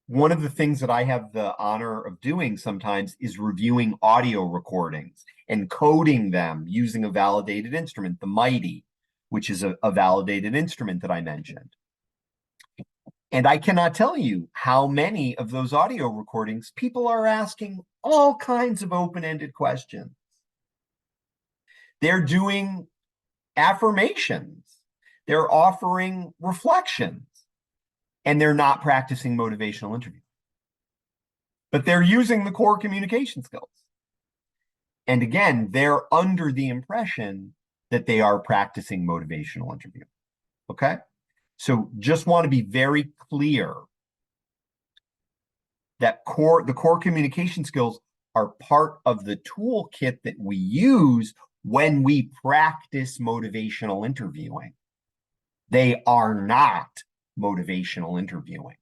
one of the things that I have the honor of doing sometimes is reviewing audio recordings and coding them using a validated instrument, the Mighty, which is a validated instrument that I mentioned. And I cannot tell you how many of those audio recordings people are asking all kinds of open-ended questions. They're doing affirmations. They're offering reflections. And they're not practicing motivational interviewing. But they're using the core communication skills. And again, they're under the impression that they are practicing motivational interviewing. Okay? So just want to be very clear that the core communication skills are part of the toolkit that we use when we practice motivational interviewing. They are not motivational interviewing.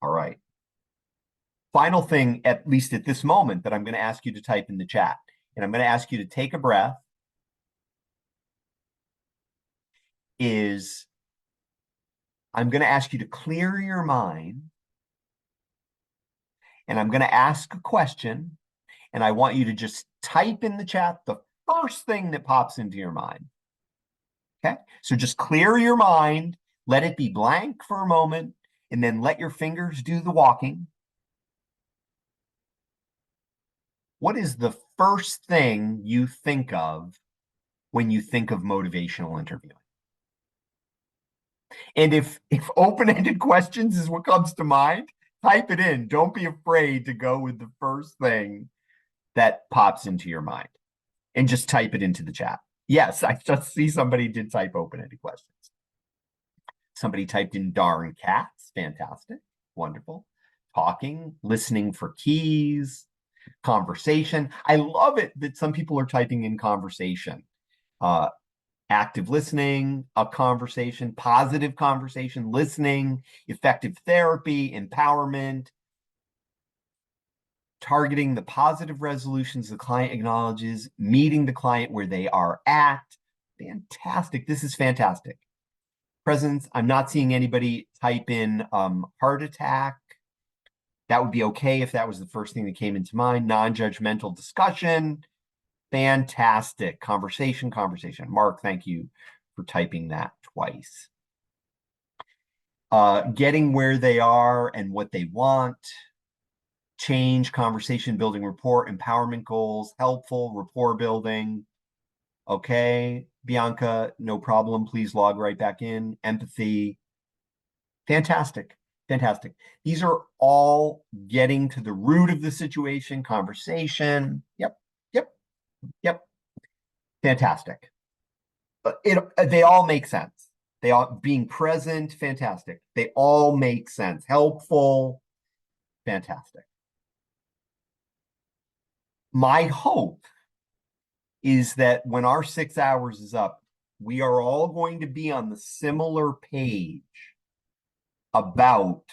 All right. Final thing, at least at this moment, that I'm going to ask you to type in the chat. and I'm going to ask you to take a breath, is I'm going to ask you to clear your mind, and I'm going to ask a question, and I want you to just type in the chat the first thing that pops into your mind. Okay, so just clear your mind, let it be blank for a moment, and then let your fingers do the walking. What is the first thing you think of when you think of motivational interviewing? And if open-ended questions is what comes to mind, type it in. Don't be afraid to go with the first thing that pops into your mind, and just type it into the chat. Yes, I just see somebody did type open-ended questions. Somebody typed in darn cats. Fantastic. Wonderful. Talking, listening for keys, conversation. I love it that some people are typing in conversation. Active listening, a conversation, positive conversation, listening, effective therapy, empowerment, targeting the positive resolutions the client acknowledges, meeting the client where they are at. Fantastic. This is fantastic. Presence, I'm not seeing anybody type in heart attack. That would be okay if that was the first thing that came into mind. Non-judgmental discussion. Fantastic. Conversation. Mark, thank you for typing that twice. Getting where they are and what they want. Change, conversation, building rapport, empowerment goals, helpful, rapport building. Okay, Bianca, no problem. Please log right back in. Empathy. Fantastic. These are all getting to the root of the situation. Conversation. Yep. Fantastic. They all make sense. They all being present. Fantastic. They all make sense. Helpful. Fantastic. My hope is that when our 6 hours is up, we are all going to be on the similar page about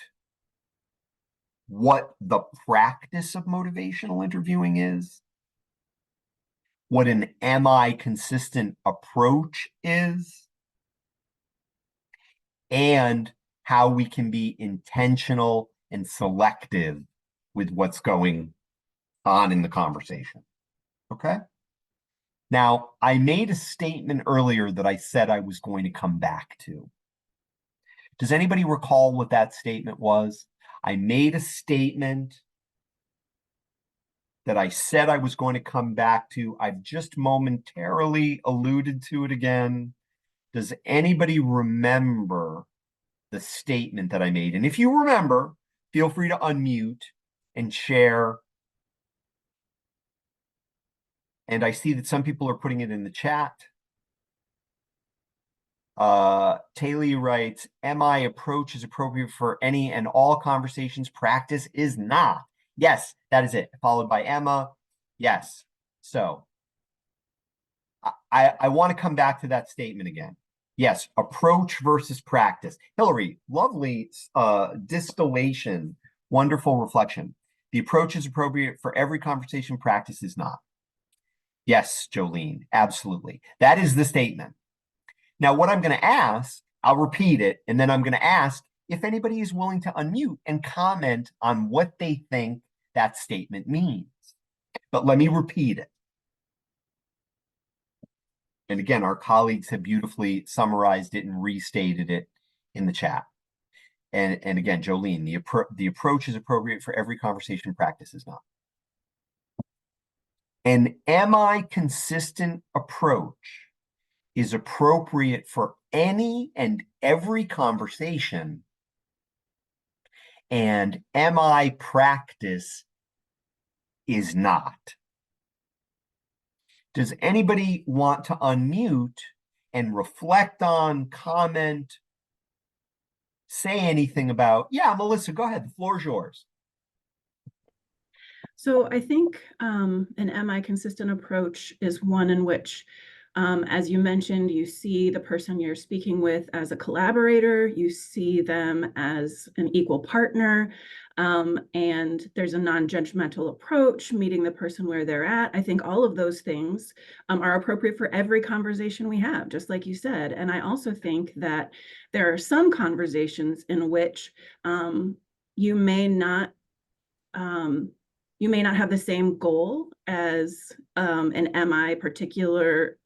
what the practice of motivational interviewing is, what an am I consistent approach is, and how we can be intentional and selective with what's going on in the conversation. Okay? Now, I made a statement earlier that I said I was going to come back to. Does anybody recall what that statement was? I made a statement that I said I was going to come back to. I've just momentarily alluded to it again. Does anybody remember the statement that I made? And if you remember, feel free to unmute and share. And I see that some people are putting it in the chat. Taylor writes, MI approach is appropriate for any and all conversations. Practice is not. Yes, that is it. Followed by Emma. Yes. So I want to come back to that statement again. Yes, approach versus practice. Hillary, lovely distillation, wonderful reflection. The approach is appropriate for every conversation. Practice is not. Yes, Jolene, absolutely. That is the statement. Now, what I'm going to ask, I'll repeat it, and then I'm going to ask if anybody is willing to unmute and comment on what they think that statement means. But let me repeat it. And again, our colleagues have beautifully summarized it and restated it in the chat. And again, Jolene, the approach is appropriate for every conversation. Practice is not. An am I consistent approach is appropriate for any and every conversation, and am I practice is not. Does anybody want to unmute and reflect on, comment, say anything about? Yeah, Melissa, go ahead. The floor is yours. So I think an am I consistent approach is one in which, as you mentioned, you see the person you're speaking with as a collaborator, you see them as an equal partner, and there's a non-judgmental approach, meeting the person where they're at. I think all of those things are appropriate for every conversation we have, just like you said. And I also think that there are some conversations in which you may not have the same goal as an MI particular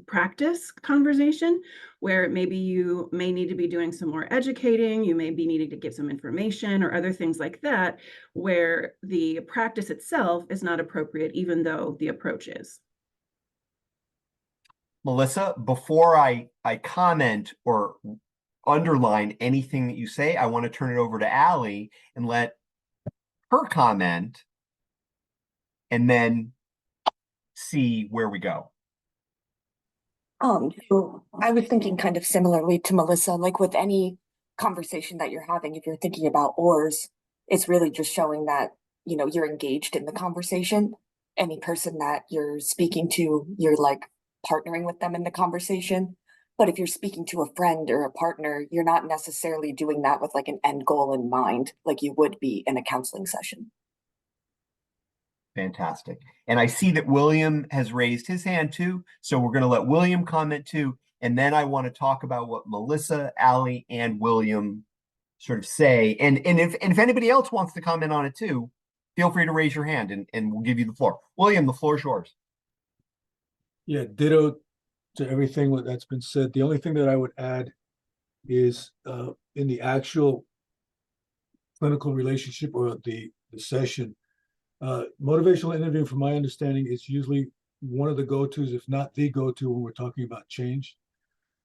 practice conversation, where maybe you may need to be doing some more educating, you may be needing to give some information or other things like that, where the practice itself is not appropriate, even though the approach is. Melissa, before I comment or underline anything that you say, I want to turn it over to Allie and let her comment, and then see where we go. So I was thinking kind of similarly to Melissa, like with any conversation that you're having, if you're thinking about oars, it's really just showing that, you know, you're engaged in the conversation. Any person that you're speaking to, you're like partnering with them in the conversation. But if you're speaking to a friend or a partner, you're not necessarily doing that with like an end goal in mind, like you would be in a counseling session. Fantastic. And I see that William has raised his hand too. So we're going to let William comment too. And then I want to talk about what Melissa, Allie, and William sort of say. And if anybody else wants to comment on it too, feel free to raise your hand and we'll give you the floor. William, the floor is yours. Yeah, ditto to everything that's been said. The only thing that I would add is in the actual clinical relationship or the session, motivational interviewing, from my understanding, is usually one of the go-tos, if not the go-to, when we're talking about change.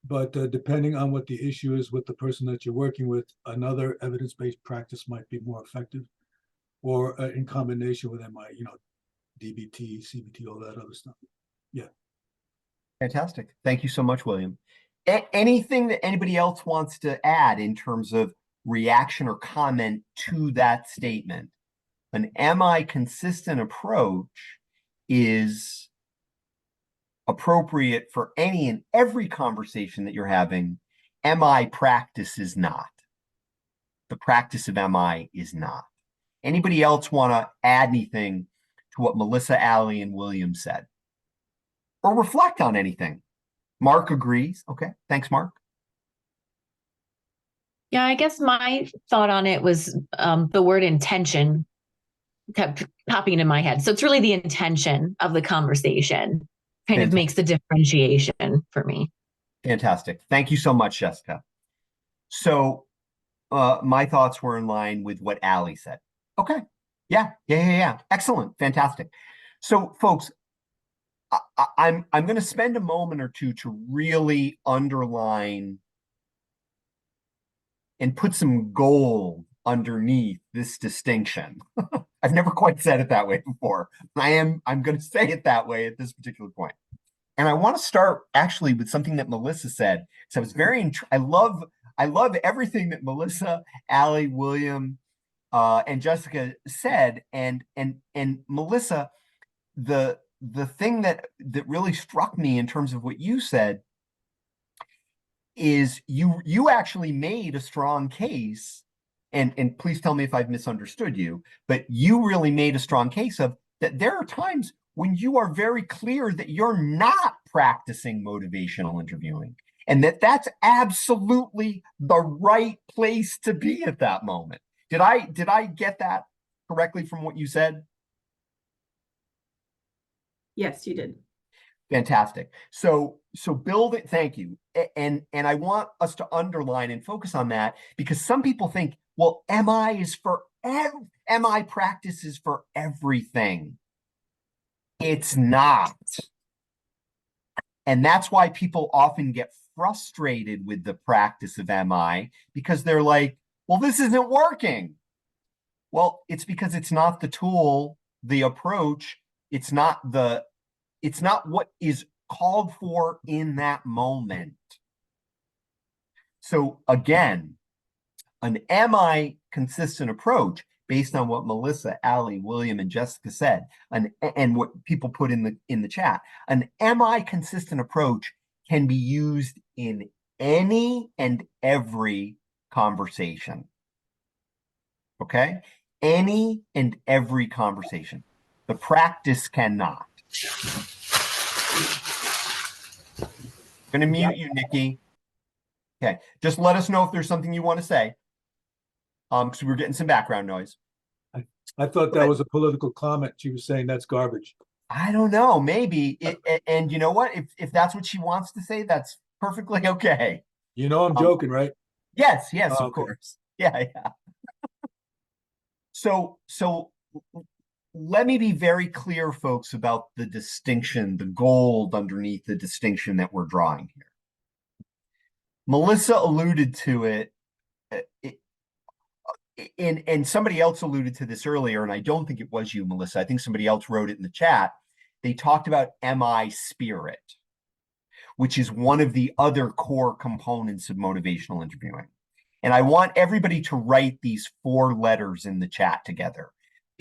But depending on what the issue is with the person that you're working with, another evidence-based practice might be more effective, or in combination with MI, you know, DBT, CBT, all that other stuff. Yeah. Fantastic. Thank you so much, William. Anything that anybody else wants to add in terms of reaction or comment to that statement? An MI consistent approach is appropriate for any and every conversation that you're having. MI practice is not. The practice of MI is not. Anybody else want to add anything to what Melissa, Allie, and William said? Or reflect on anything? Mark agrees. Okay. Thanks, Mark. Yeah, I guess my thought on it was the word intention kept popping in my head. So it's really the intention of the conversation kind of makes the differentiation for me. Fantastic. Thank you so much, Jessica. So my thoughts were in line with what Allie said. Okay. Yeah. Excellent. Fantastic. So folks, I'm going to spend a moment or two to really underline and put some gold underneath this distinction. I've never quite said it that way before. I'm going to say it that way at this particular point. And I want to start actually with something that Melissa said. So I was I love everything that Melissa, Allie, William, and Jessica said. And Melissa, the thing that really struck me in terms of what you said is you actually made a strong case, and please tell me if I've misunderstood you, but you really made a strong case of that there are times when you are very clear that you're not practicing motivational interviewing, and that's absolutely the right place to be at that moment. Did I get that correctly from what you said? Yes, you did. Fantastic. So build it. Thank you. And I want us to underline and focus on that, because some people think, well, MI practice is for everything. It's not. And that's why people often get frustrated with the practice of MI, because they're like, well, this isn't working. Well, it's because it's not the tool, the approach. It's not what is called for in that moment. So again, an MI consistent approach based on what Melissa, Allie, William, and Jessica said, and what people put in the chat, an MI consistent approach can be used in any and every conversation. Okay? Any and every conversation. The practice cannot. I'm going to mute you, Nikki. Okay. Just let us know if there's something you want to say. Because we're getting some background noise. I thought that was a political comment. She was saying that's garbage. I don't know, maybe. And you know what? If that's what she wants to say, that's perfectly okay. You know I'm joking, right? Yes, Oh, of okay. course. Yeah. So let me be very clear, folks, about the distinction, the gold underneath the distinction that we're drawing here. Melissa alluded to it, and somebody else alluded to this earlier, and I don't think it was you, Melissa. I think somebody else wrote it in the chat. They talked about MI spirit, which is one of the other core components of motivational interviewing. And I want everybody to write these 4 letters in the chat together.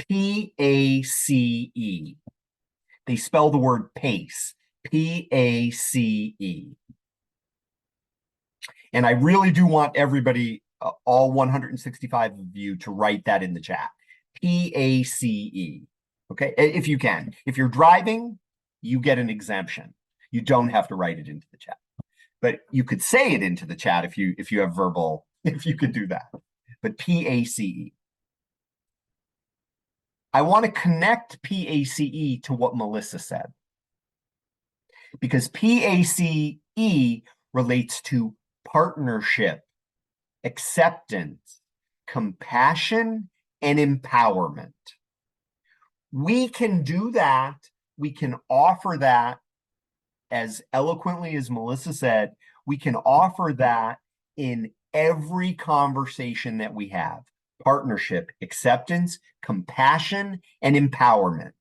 PACE. They spell the word PACE. PACE. And I really do want everybody, all 165 of you, to write that in the chat. PACE. Okay, if you can. If you're driving, you get an exemption. You don't have to write it into the chat. But you could say it into the chat if you have verbal, if you could do that. But PACE. I want to connect PACE to what Melissa said. Because PACE relates to partnership, acceptance, compassion, and empowerment. We can do that. We can offer that, as eloquently as Melissa said, we can offer that in every conversation that we have. Partnership, acceptance, compassion, and empowerment.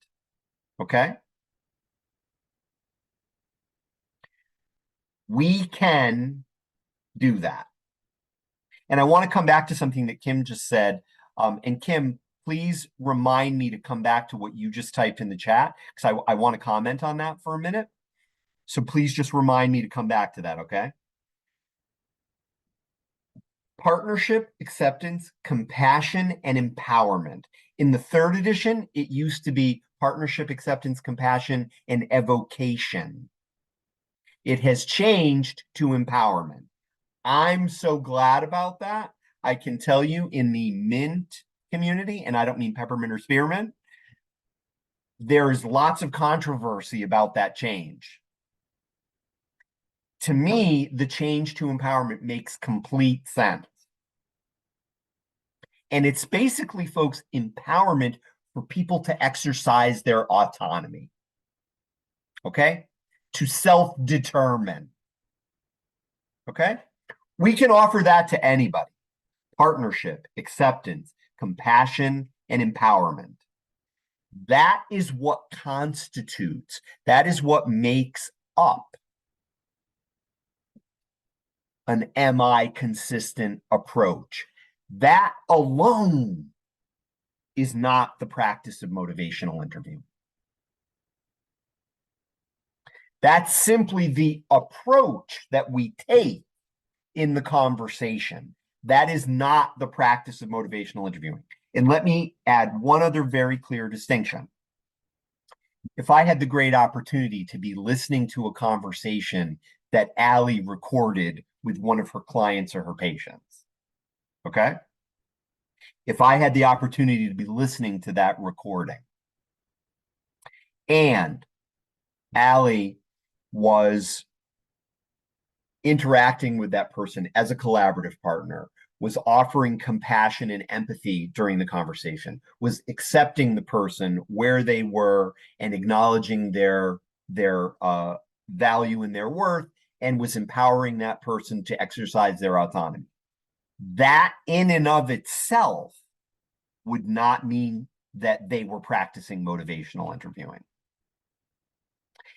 Okay? We can do that. And I want to come back to something that Kim just said. And Kim, please remind me to come back to what you just typed in the chat, because I want to comment on that for a minute. So please just remind me to come back to that, okay? Partnership, acceptance, compassion, and empowerment. In the 3rd edition, it used to be partnership, acceptance, compassion, and evocation. It has changed to empowerment. I'm so glad about that. I can tell you, in the Mint community, and I don't mean peppermint or spearmint, there is lots of controversy about that change. To me, the change to empowerment makes complete sense. And it's basically, folks, empowerment for people to exercise their autonomy. Okay? To self-determine. Okay? We can offer that to anybody. Partnership, acceptance, compassion, and empowerment. That is what constitutes, that is what makes up an MI consistent approach. That alone is not the practice of motivational interviewing. That's simply the approach that we take in the conversation. That is not the practice of motivational interviewing. And let me add one other very clear distinction. If I had the great opportunity to be listening to a conversation that Allie recorded with one of her clients or her patients, okay? If I had the opportunity to be listening to that recording, and Allie was interacting with that person as a collaborative partner, was offering compassion and empathy during the conversation, was accepting the person where they were and acknowledging their value and their worth, and was empowering that person to exercise their autonomy. That in and of itself would not mean that they were practicing motivational interviewing.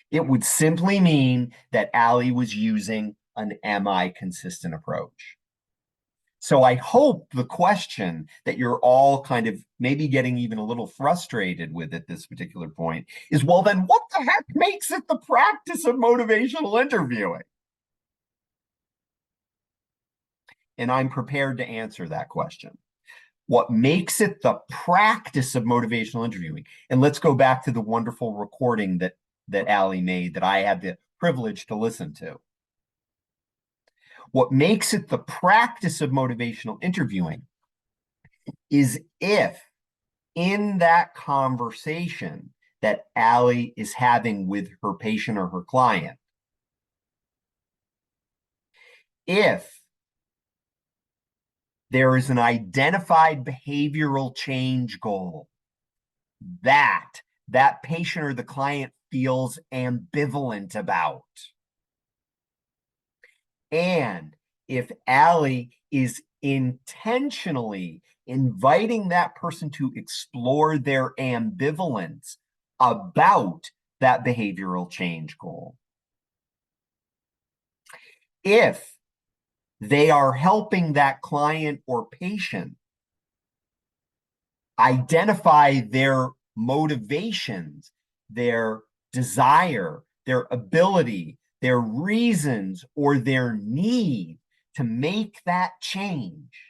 It would simply mean that Allie was using an MI consistent approach. So I hope the question that you're all kind of maybe getting even a little frustrated with at this particular point is, well, then what the heck makes it the practice of motivational interviewing? And I'm prepared to answer that question. what makes it the practice of motivational interviewing, and let's go back to the wonderful recording that Allie made that I had the privilege to listen to. What makes it the practice of motivational interviewing is if in that conversation that Allie is having with her patient or her client, if there is an identified behavioral change goal that patient or the client feels ambivalent about, and if Allie is intentionally inviting that person to explore their ambivalence about that behavioral change goal, if they are helping that client or patient identify their motivations, their desire, their ability, their reasons, or their need to make that change,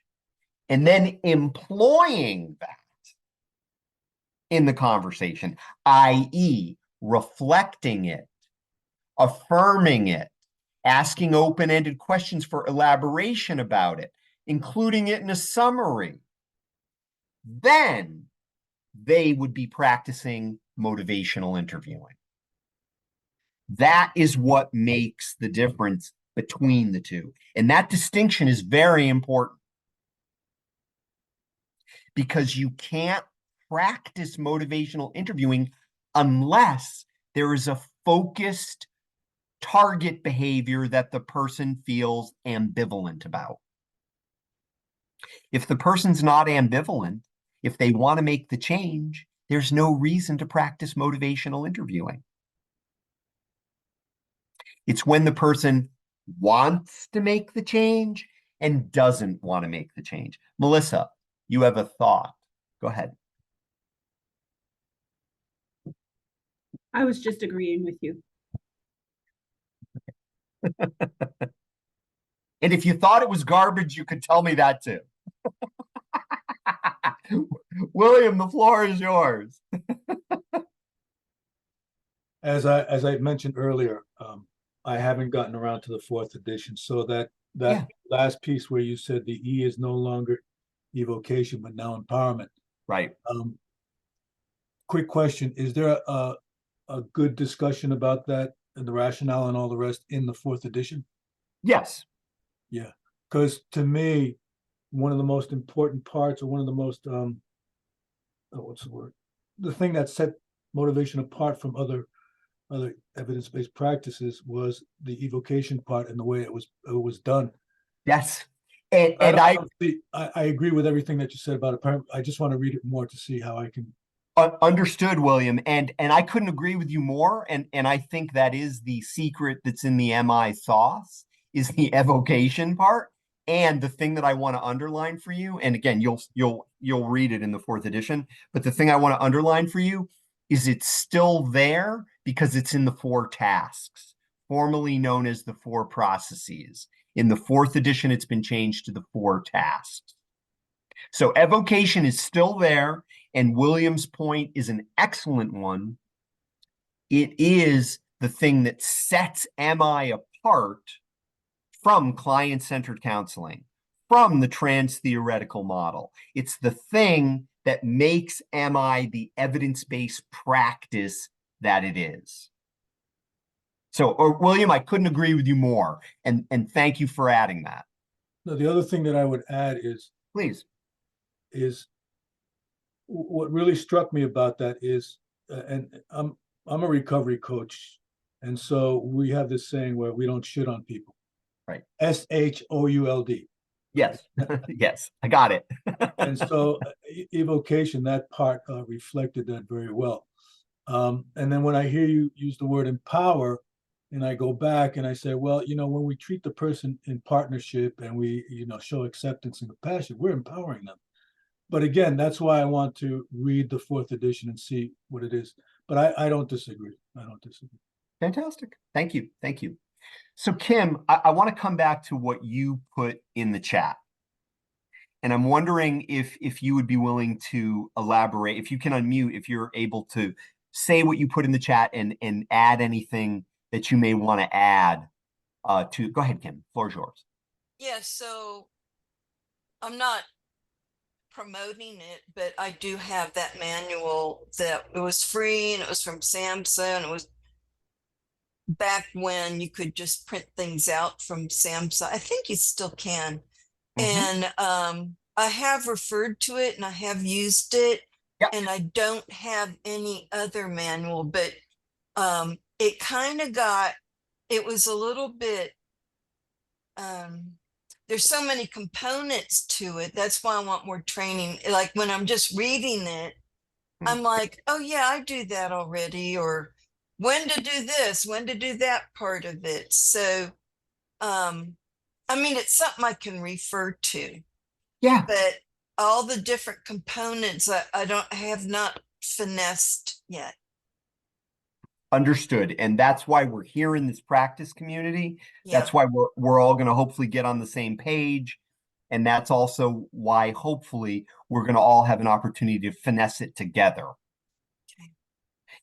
and then employing that in the conversation, i.e., reflecting it, affirming it, asking open-ended questions for elaboration about it, including it in a summary, then they would be practicing motivational interviewing. That is what makes the difference between the two. And that distinction is very important, because you can't practice motivational interviewing unless there is a focused target behavior that the person feels ambivalent about. If the person's not ambivalent, if they want to make the change, there's no reason to practice motivational interviewing. It's when the person wants to make the change and doesn't want to make the change. Melissa, you have a thought. Go ahead. I was just agreeing with you. And if you thought it was garbage, you could tell me that too. William, the floor is yours. As I mentioned earlier, I haven't gotten around to the 4th edition. So that last piece where you said the E is no longer evocation, but now empowerment. Right. Quick question: is there a good discussion about that and the rationale and all the rest in the 4th edition? Yes. Yeah, because to me, one of the most important parts, or one of the most what's the word? The thing that set motivation apart from other evidence-based practices was the evocation part and the way it was done. Yes. I agree with everything that you said about it. I just want to read it more to see how I can. Understood, William. And I couldn't agree with you more. And I think that is the secret that's in the MI sauce, is the evocation part. And the thing that I want to underline for you, and again, you'll read it in the 4th edition, but the thing I want to underline for you is it's still there because it's in the 4 tasks, formerly known as the 4 processes. In the 4th edition, it's been changed to the 4 tasks. So evocation is still there, and William's point is an excellent one. It is the thing that sets MI apart from client-centered counseling, from the trans-theoretical model. It's the thing that makes MI the evidence-based practice that it is. So, William, I couldn't agree with you more, and thank you for adding that. No, the other thing that I would add is, please, is what really struck me about that is, and I'm a recovery coach, and so we have this saying where we don't shit on people. Right. SHOULD. Yes. Yes, I got it. And so evocation, that part reflected that very well. And then when I hear you use the word empower, and I go back and I say, well, when we treat the person in partnership and we, show acceptance and compassion, we're empowering them. But again, that's why I want to read the 4th edition and see what it is. But I don't disagree. I don't disagree. Fantastic. Thank you. Thank you. So, Kim, I want to come back to what you put in the chat. And I'm wondering if you would be willing to elaborate, if you can unmute, if you're able to say what you put in the chat and add anything that you may want to add to. Go ahead, Kim. Floor is yours. Yeah, so I'm not promoting it, but I do have that manual that it was free and it was from Samsung. It was back when you could just print things out from Samsung. I think you still can. And I have referred to it and I have used it. Yep. And I don't have any other manual, but it kind of got, it was a little bit, there's so many components to it. That's why I want more training. Like when I'm just reading it, I'm like, oh yeah, I do that already, or when to do this, when to do that part of it. So I mean, it's something I can refer to. Yeah. But all the different components I have not finessed yet. Understood. And that's why we're here in this practice community. Yeah. That's why we're all going to hopefully get on the same page. And that's also why hopefully we're going to all have an opportunity to finesse it together. Okay.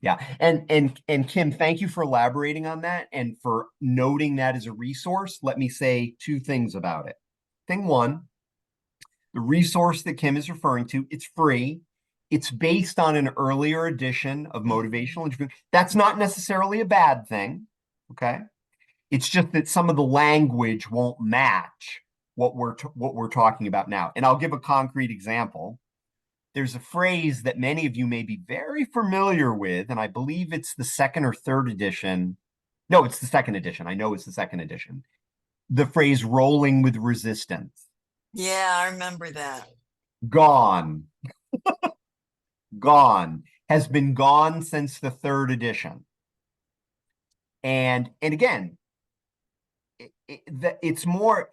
Yeah. And Kim, thank you for elaborating on that and for noting that as a resource. Let me say two things about it. Thing one, the resource that Kim is referring to, it's free. It's based on an earlier edition of Motivational Interviewing. That's not necessarily a bad thing, okay? It's just that some of the language won't match what we're talking about now. And I'll give a concrete example. There's a phrase that many of you may be very familiar with, and I believe it's the second or third edition. No, it's the second edition. I know it's the second edition. The phrase rolling with resistance. Yeah, I remember that. Gone. Gone. Has been gone since the third edition. And again, it's more,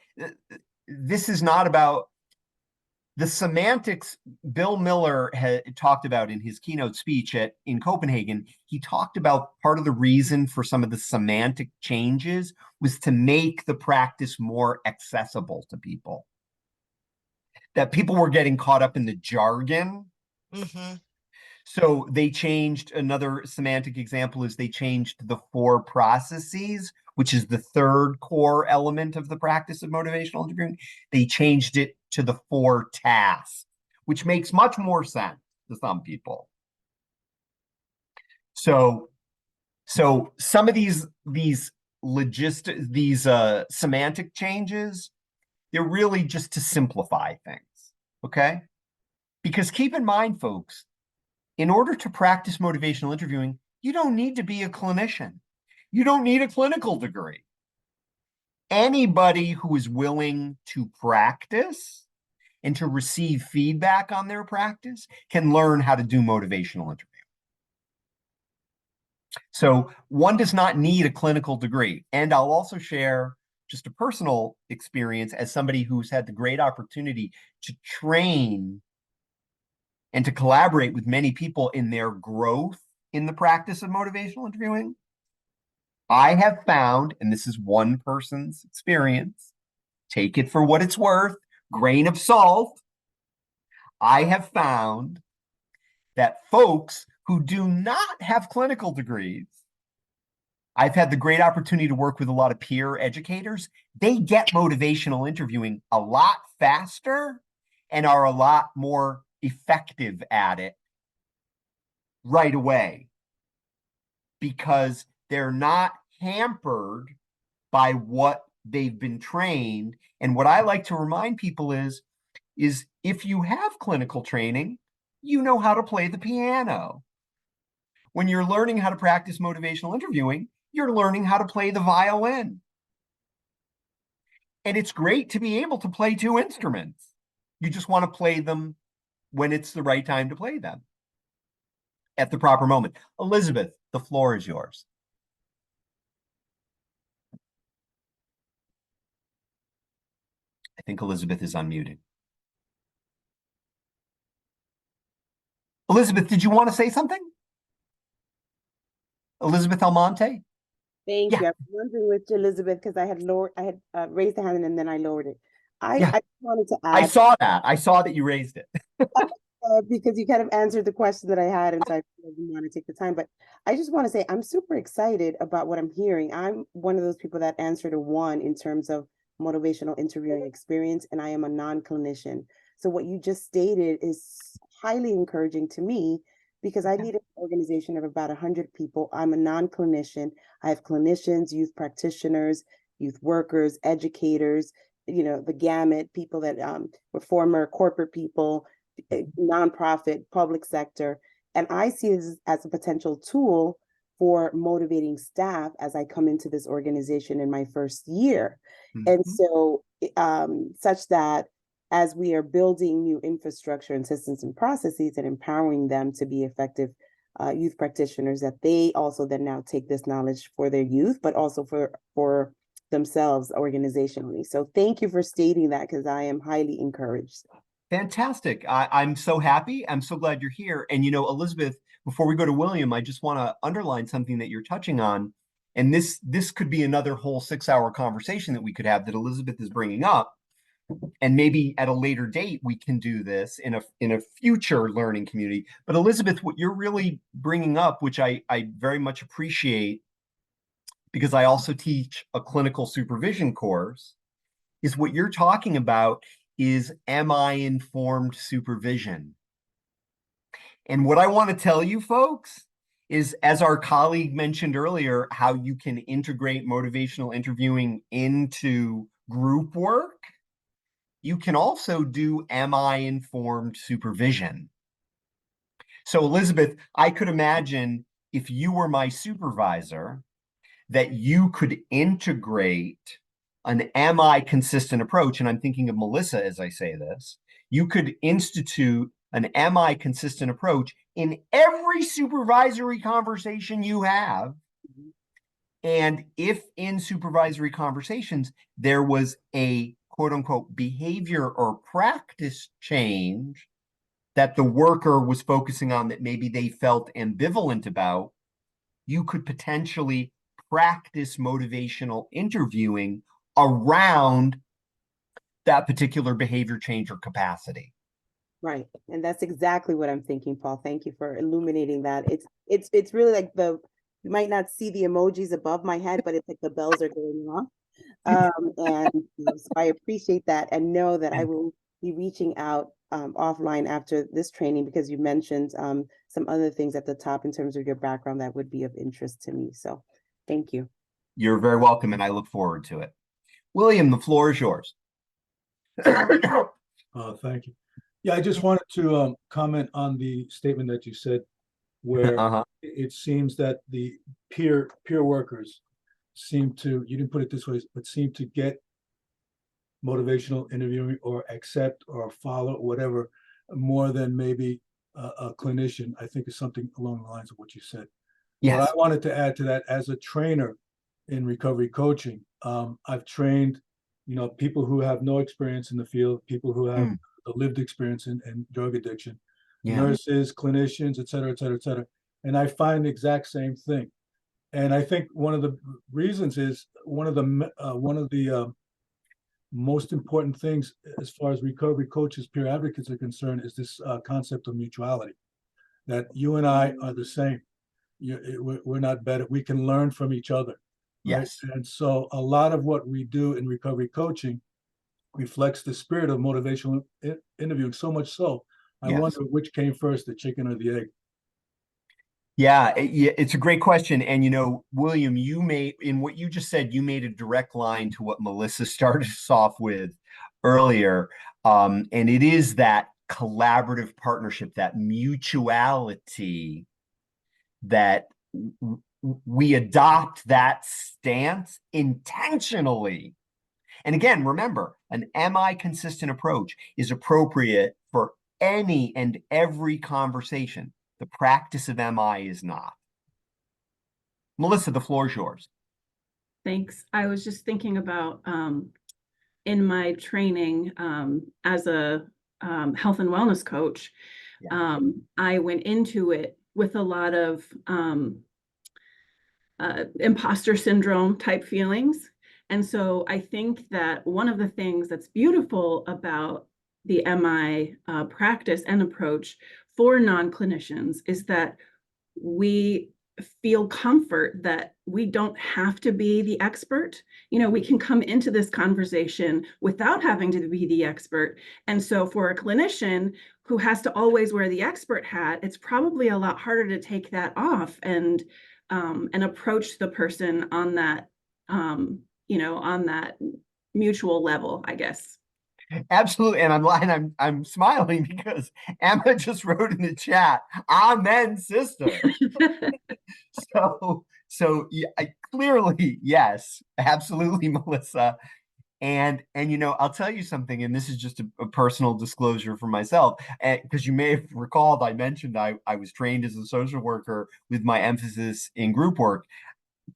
this is not about the semantics. Bill Miller had talked about in his keynote speech in Copenhagen. He talked about part of the reason for some of the semantic changes was to make the practice more accessible to people. That people were getting caught up in the jargon. So they changed. Another semantic example is they changed the 4 processes, which is the third core element of the practice of motivational interviewing. They changed it to the 4 tasks, which makes much more sense to some people. So some of these semantic changes, they're really just to simplify things, okay? Because keep in mind, folks, in order to practice motivational interviewing, you don't need to be a clinician. You don't need a clinical degree. Anybody who is willing to practice and to receive feedback on their practice can learn how to do motivational interviewing. So one does not need a clinical degree. And I'll also share just a personal experience as somebody who's had the great opportunity to train and to collaborate with many people in their growth in the practice of motivational interviewing. I have found, and this is one person's experience, take it for what it's worth, grain of salt. I have found that folks who do not have clinical degrees, I've had the great opportunity to work with a lot of peer educators. They get motivational interviewing a lot faster and are a lot more effective at it right away because they're not hampered by what they've been trained. And what I like to remind people is if you have clinical training, you know how to play the piano. When you're learning how to practice motivational interviewing, you're learning how to play the violin. And it's great to be able to play 2 instruments. You just want to play them when it's the right time to play them at the proper moment. Elizabeth, the floor is yours. I think Elizabeth is unmuted. Elizabeth, did you want to say something? Elizabeth Almonte? Thank Yeah. you. I was wondering with Elizabeth because I had raised the hand and then I lowered it. Yeah. I wanted to I add, saw that. I saw that you raised it. because you kind of answered the question that I had, and so I didn't want to take the time. But I just want to say I'm super excited about what I'm hearing. I'm one of those people that answered a 1 in terms of motivational interviewing experience, and I am a non-clinician. So what you just stated is highly encouraging to me because I lead an organization of about 100 people. I'm a non-clinician. I have clinicians, youth practitioners, youth workers, educators, the gamut, people that were former corporate people, nonprofit, public sector. And I see it as a potential tool for motivating staff as I come into this organization in my first year. And Mhm. so, such that as we are building new infrastructure and systems and processes and empowering them to be effective youth practitioners, that they also then now take this knowledge for their youth, but also for themselves organizationally. So thank you for stating that, because I am highly encouraged. Fantastic. I'm so happy. I'm so glad you're here. And Elizabeth, before we go to William, I just want to underline something that you're touching on. And this could be another whole 6-hour conversation that we could have that Elizabeth is bringing up. And maybe at a later date we can do this in a future learning community. But Elizabeth, what you're really bringing up, which I very much appreciate, because I also teach a clinical supervision course, is what you're talking about is MI-informed supervision. And what I want to tell you folks is, as our colleague mentioned earlier, how you can integrate motivational interviewing into group work, you can also do MI-informed supervision. So Elizabeth, I could imagine if you were my supervisor, that you could integrate an MI consistent approach, and I'm thinking of Melissa as I say this, you could institute an MI consistent approach in every supervisory conversation you have. And if in supervisory conversations there was a quote unquote behavior or practice change that the worker was focusing on that maybe they felt ambivalent about, you could potentially practice motivational interviewing around that particular behavior change or capacity. Right. And that's exactly what I'm thinking, Paul. Thank you for illuminating that. It's really like you might not see the emojis above my head, but it's like the bells are going off. So I appreciate that, and know that I will be reaching out offline after this training, because you mentioned some other things at the top in terms of your background that would be of interest to me. So thank you. You're very welcome, and I look forward to it. William, the floor is yours. Thank you. Yeah, I just wanted to comment on the statement that you said, where it seems that the peer workers seem to, you didn't put it this way, but seem to get motivational interviewing or accept or follow whatever more than maybe a clinician. I think is something along the lines of what you said. Yes. What I wanted to add to that, as a trainer in recovery coaching, I've trained, people who have no experience in the field, people who have the lived experience in drug addiction, nurses, clinicians, et cetera, et cetera, et cetera. And I find the exact same thing. And I think one of the reasons is one of the most important things as far as recovery coaches, peer advocates are concerned, is this concept of mutuality, that you and I are the same. We're not better. We can learn from each other. Yes. Right? And so a lot of what we do in recovery coaching reflects the spirit of motivational interviewing, so much so, I wonder which came first, the chicken or the egg. Yeah, it's a great question. And, William, in what you just said, you made a direct line to what Melissa started us off with earlier. And it is that collaborative partnership, that mutuality, that we adopt that stance intentionally. And again, remember, an MI consistent approach is appropriate for any and every conversation. The practice of MI is not. Melissa, the floor is yours. Thanks. I was just thinking about in my training as a health and wellness coach, I went into it with a lot of imposter syndrome type feelings. And so I think that one of the things that's beautiful about the MI practice and approach for non-clinicians is that we feel comfort that we don't have to be the expert. You know, we can come into this conversation without having to be the expert. And so for a clinician who has to always wear the expert hat, it's probably a lot harder to take that off and approach the person on that, you know, on that mutual level, I guess. Absolutely. And I'm smiling because Emma just wrote in the chat, "Amen, sister." So yeah, clearly, yes, absolutely, Melissa. And you know, I'll tell you something, and this is just a personal disclosure for myself, because you may have recalled I mentioned I was trained as a social worker with my emphasis in group work.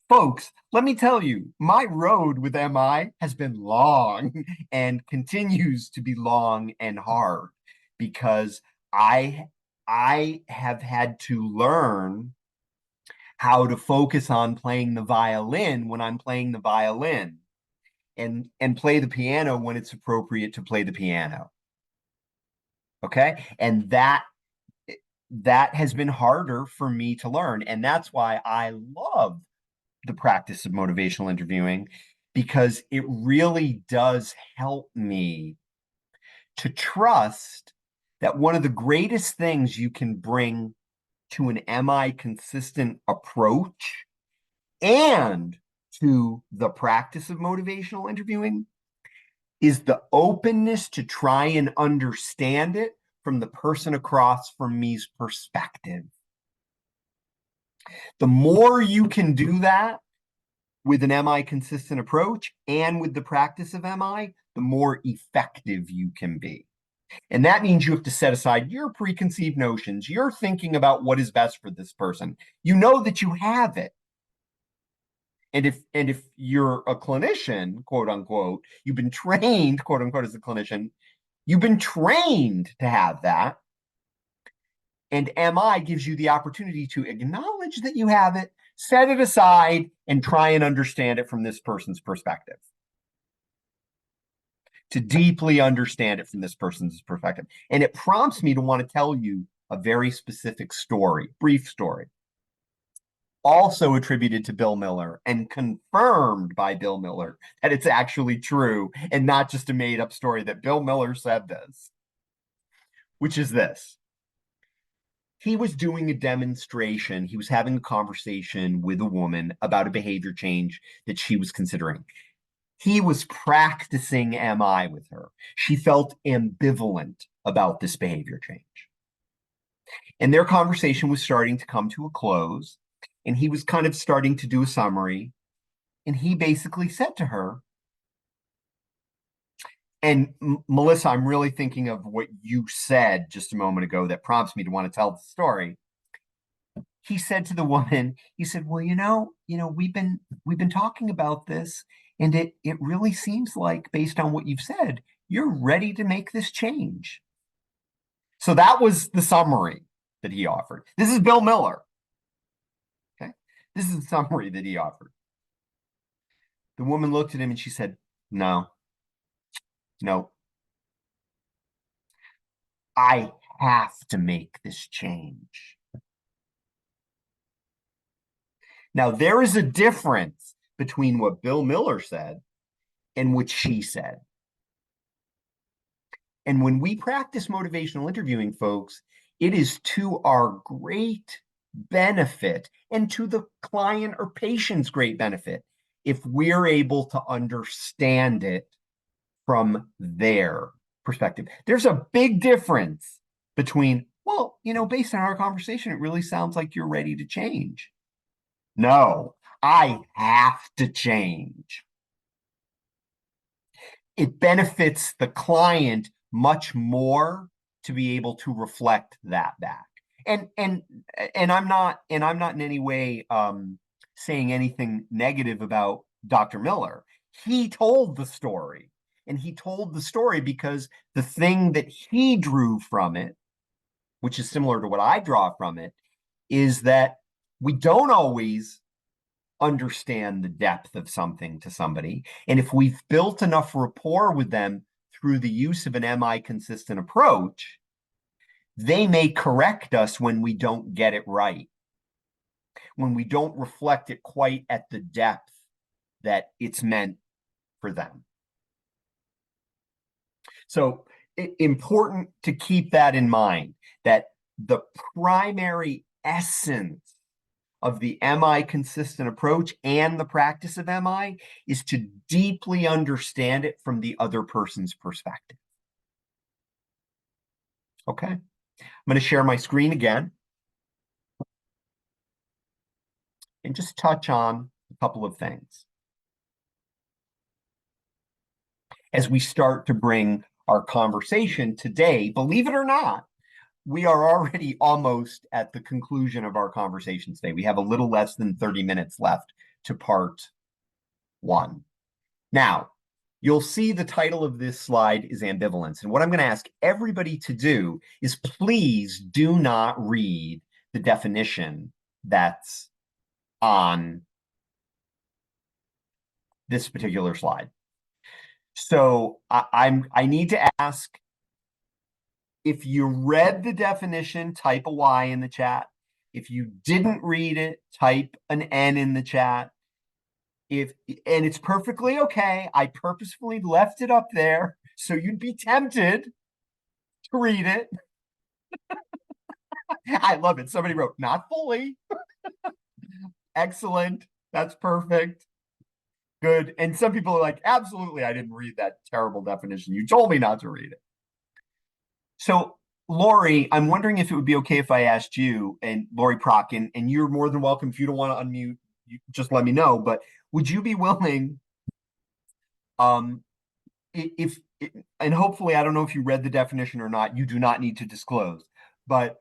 Folks, let me tell you, my road with MI has been long and continues to be long and hard because I have had to learn how to focus on playing the violin when I'm playing the violin and play the piano when it's appropriate to play the piano. Okay? And that has been harder for me to learn, and that's why I love the practice of motivational interviewing, because it really does help me to trust that one of the greatest things you can bring to an MI consistent approach and to the practice of motivational interviewing is the openness to try and understand it from the person across from me's perspective. The more you can do that with an MI consistent approach and with the practice of MI, the more effective you can be. And that means you have to set aside your preconceived notions. You're thinking about what is best for this person. You know that you have it. And if you're a clinician, quote unquote, you've been trained, quote unquote, as a clinician, you've been trained to have that. And MI gives you the opportunity to acknowledge that you have it, set it aside, and try and understand it from this person's perspective. To deeply understand it from this person's perspective. And it prompts me to want to tell you a very specific story, brief story, also attributed to Bill Miller and confirmed by Bill Miller that it's actually true and not just a made-up story that Bill Miller said this, which is this. He was doing a demonstration. He was having a conversation with a woman about a behavior change that she was considering. He was practicing MI with her. She felt ambivalent about this behavior change. And their conversation was starting to come to a close, and he was kind of starting to do a summary. And he basically said to her, and Melissa, I'm really thinking of what you said just a moment ago that prompts me to want to tell the story. He said to the woman, he said, "Well, we've been talking about this, and it really seems like, based on what you've said, you're ready to make this change." So that was the summary that he offered. This is Bill Miller. Okay. This is the summary that he offered. The woman looked at him and she said, No, I have to make this change. Now, there is a difference between what Bill Miller said and what she said. And when we practice motivational interviewing, folks, it is to our great benefit and to the client or patient's great benefit if we're able to understand it from their perspective. There's a big difference between, well, based on our conversation, it really sounds like you're ready to change. No, I have to change. It benefits the client much more to be able to reflect that back. And I'm not in any way saying anything negative about Dr. Miller. He told the story, and he told the story because the thing that he drew from it, which is similar to what I draw from it, is that we don't always understand the depth of something to somebody. And if we've built enough rapport with them through the use of an MI consistent approach, they may correct us when we don't get it right, when we don't reflect it quite at the depth that it's meant for them. So important to keep that in mind, that the primary essence of the MI consistent approach and the practice of MI is to deeply understand it from the other person's perspective. Okay, I'm going to share my screen again and just touch on a couple of things as we start to bring our conversation today. Believe it or not, we are already almost at the conclusion of our conversation today. We have a little less than 30 minutes left to part one. Now, you'll see the title of this slide is ambivalence. And what I'm going to ask everybody to do is please do not read the definition that's on this particular slide. So I need to ask, if you read the definition, type a Y in the chat. If you didn't read it, type an N in the chat. And it's perfectly okay. I purposefully left it up there so you'd be tempted to read it. I love it. Somebody wrote, not fully. Excellent. That's perfect. Good. And some people are like, absolutely, I didn't read that terrible definition. You told me not to read it. So, Lori, I'm wondering if it would be okay if I asked you, and Lori Prock, and you're more than welcome. If you don't want to unmute, you just let me know. But would you be willing, and hopefully, I don't know if you read the definition or not, you do not need to disclose. But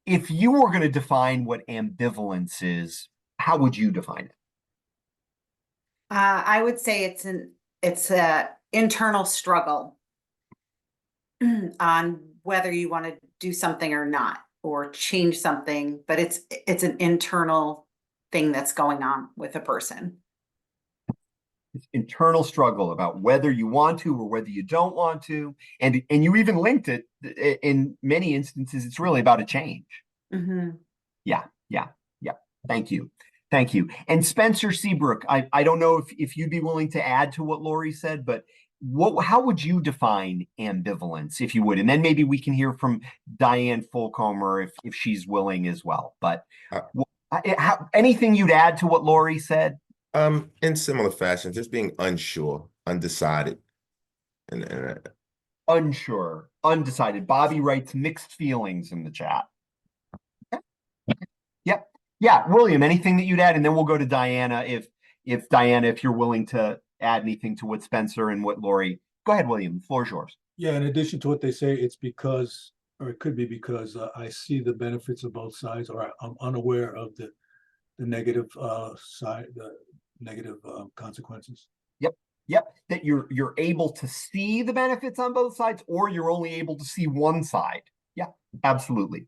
if you were going to define what ambivalence is, how would you define it? I would say it's a internal struggle on whether you want to do something or not, or change something, but it's an internal thing that's going on with a person. It's internal struggle about whether you want to or whether you don't want to, and you even linked it. In many instances, it's really about a change. Mm-hmm. Yeah. Thank you. And Spencer Seabrook, I don't know if you'd be willing to add to what Lori said, but how would you define ambivalence, if you would? And then maybe we can hear from Diane Fulcomer if she's willing as well. But anything you'd add to what Lori said? In similar fashion, just being unsure, undecided. And Unsure, undecided. Bobby writes mixed feelings in the chat. Yep. Yeah, William, anything that you'd add? And then we'll go to Diana if Diana, if you're willing to add anything to what Spencer and what Lori. Go ahead, William, the floor is yours. Yeah, in addition to what they say, it's because, or it could be because I see the benefits of both sides, or I'm unaware of the negative side, the negative consequences. Yep. That you're able to see the benefits on both sides, or you're only able to see one side. Yeah, absolutely.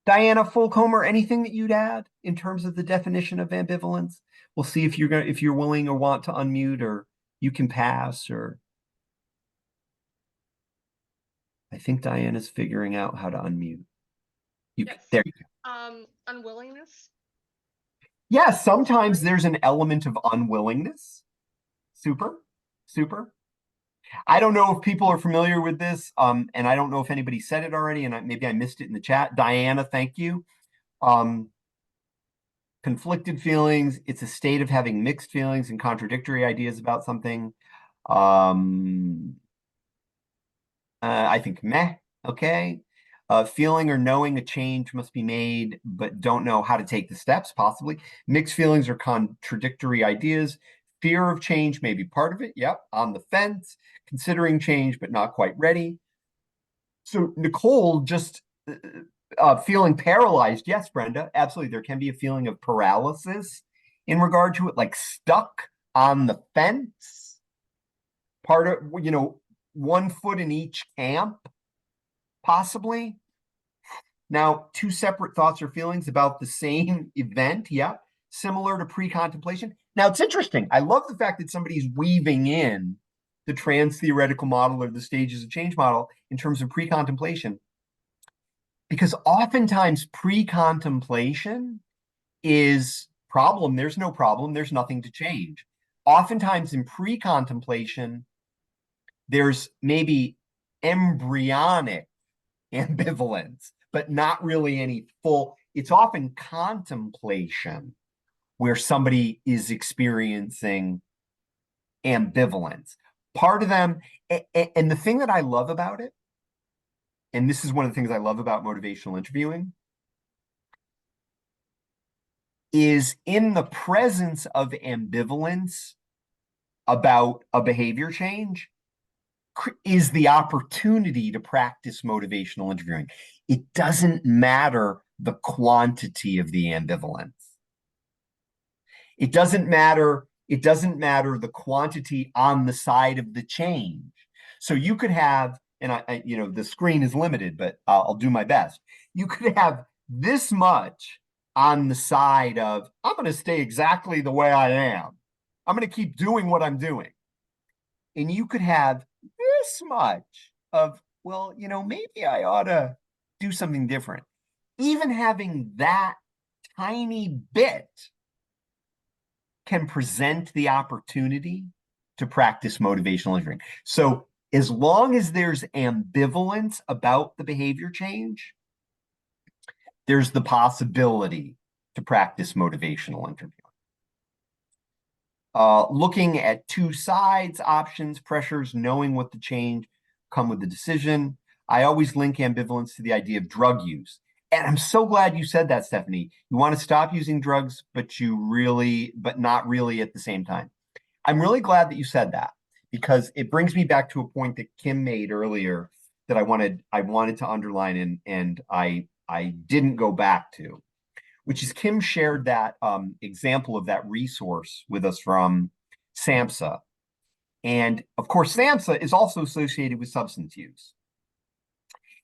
Diana Fulcomer, anything that you'd add in terms of the definition of ambivalence? We'll see if you're willing or want to unmute, or you can pass, or I think Diana's figuring out how to unmute. Yes. There you go. Unwillingness. Yeah, sometimes there's an element of unwillingness. Super. I don't know if people are familiar with this, and I don't know if anybody said it already, and maybe I missed it in the chat. Diana, thank you. Conflicted feelings, it's a state of having mixed feelings and contradictory ideas about something. I think meh, okay. Feeling or knowing a change must be made, but don't know how to take the steps, possibly. Mixed feelings or contradictory ideas. Fear of change may be part of it. Yep, on the fence. Considering change, but not quite ready. So Nicole, just feeling paralyzed. Yes, Brenda, absolutely. There can be a feeling of paralysis in regard to it, like stuck on the fence. Part of, 1 foot in each camp, possibly. Now, 2 separate thoughts or feelings about the same event. Yeah. similar to pre-contemplation. Now it's interesting. I love the fact that somebody's weaving in the trans-theoretical model or the stages of change model in terms of pre-contemplation, because oftentimes pre-contemplation is problem. There's no problem. There's nothing to change. Oftentimes in pre-contemplation, there's maybe embryonic ambivalence, but not really any full. It's often contemplation where somebody is experiencing ambivalence. Part of them, and the thing that I love about it, and this is one of the things I love about motivational interviewing, is in the presence of ambivalence about a behavior change is the opportunity to practice motivational interviewing. It doesn't matter the quantity of the ambivalence. It doesn't matter the quantity on the side of the change. So you could have, and I the screen is limited, but I'll do my best. You could have this much on the side of, I'm going to stay exactly the way I am. I'm going to keep doing what I'm doing. And you could have this much of, well, maybe I ought to do something different. Even having that tiny bit can present the opportunity to practice motivational interviewing. So as long as there's ambivalence about the behavior change, there's the possibility to practice motivational interviewing. Looking at two sides, options, pressures, knowing what the change come with the decision. I always link ambivalence to the idea of drug use. And I'm so glad you said that, Stephanie. You want to stop using drugs, but not really at the same time. I'm really glad that you said that, because it brings me back to a point that Kim made earlier that I wanted to underline and I didn't go back to, which is Kim shared that example of that resource with us from SAMHSA. And of course, SAMHSA is also associated with substance use.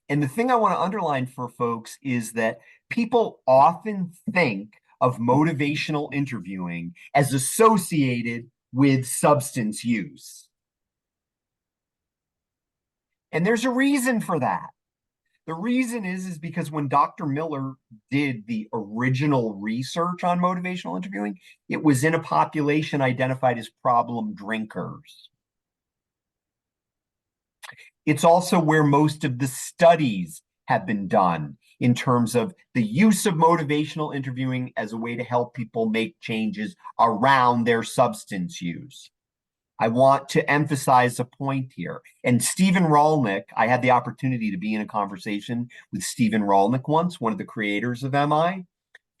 And the thing I want to underline for folks is that people often think of motivational interviewing as associated with substance use. And there's a reason for that. The reason is because when Dr. Miller did the original research on motivational interviewing, it was in a population identified as problem drinkers. It's also where most of the studies have been done in terms of the use of motivational interviewing as a way to help people make changes around their substance use. I want to emphasize a point here. And Stephen Rolnick, I had the opportunity to be in a conversation with Stephen Rolnick once, one of the creators of MI.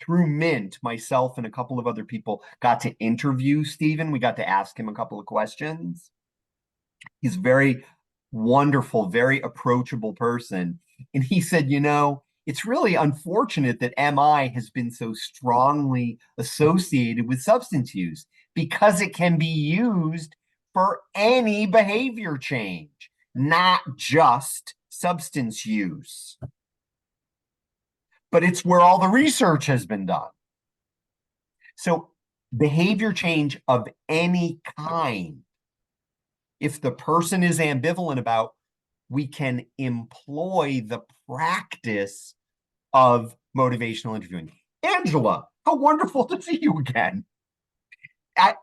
Through Mint, myself and a couple of other people got to interview Stephen. We got to ask him a couple of questions. He's very wonderful, very approachable person. And he said, it's really unfortunate that MI has been so strongly associated with substance use, because it can be used for any behavior change, not just substance use. But it's where all the research has been done. So behavior change of any kind, if the person is ambivalent about, we can employ the practice of motivational interviewing. Angela, how wonderful to see you again.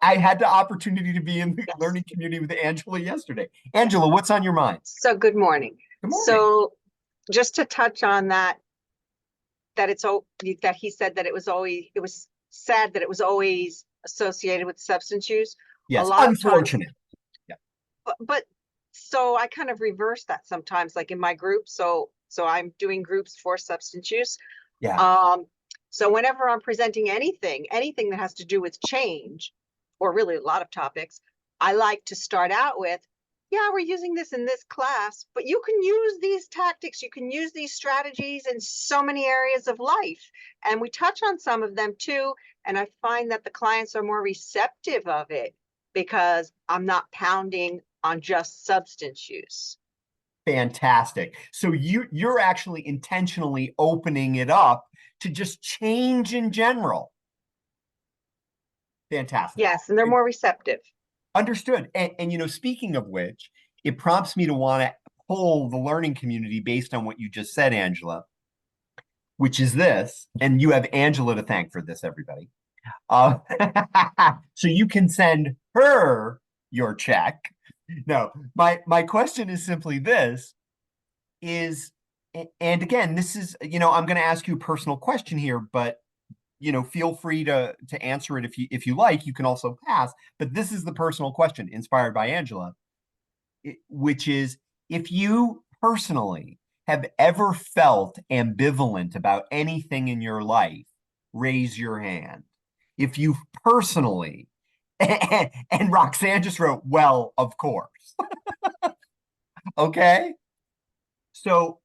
I had the opportunity to be in the learning community with Angela yesterday. Angela, what's on your mind? So good morning. Good morning. So just to touch on that he said that it was sad that it was always associated with substance use. Yes, unfortunate. But so I kind of reverse that sometimes, like in my group. So I'm doing groups for substance use. Yeah. So whenever I'm presenting anything that has to do with change, or really a lot of topics, I like to start out with, yeah, we're using this in this class, but you can use these tactics, you can use these strategies in so many areas of life. And we touch on some of them too. And I find that the clients are more receptive of it because I'm not pounding on just substance use. Fantastic. So you're actually intentionally opening it up to just change in general. Fantastic. Yes, and they're more receptive. Understood. And you know, speaking of which, it prompts me to want to poll the learning community based on what you just said, Angela, which is this, and you have Angela to thank for this, everybody. Uh, so you can send her your check. No, my question is simply this: is, and again, this is, you know, I'm going to ask you a personal question here, but you know, feel free to answer it if you like. You can also pass. But this is the personal question inspired by Angela, which is, if you personally have ever felt ambivalent about anything in your life, raise your hand. If you personally, and Roxanne just wrote, well, of course. Okay. So,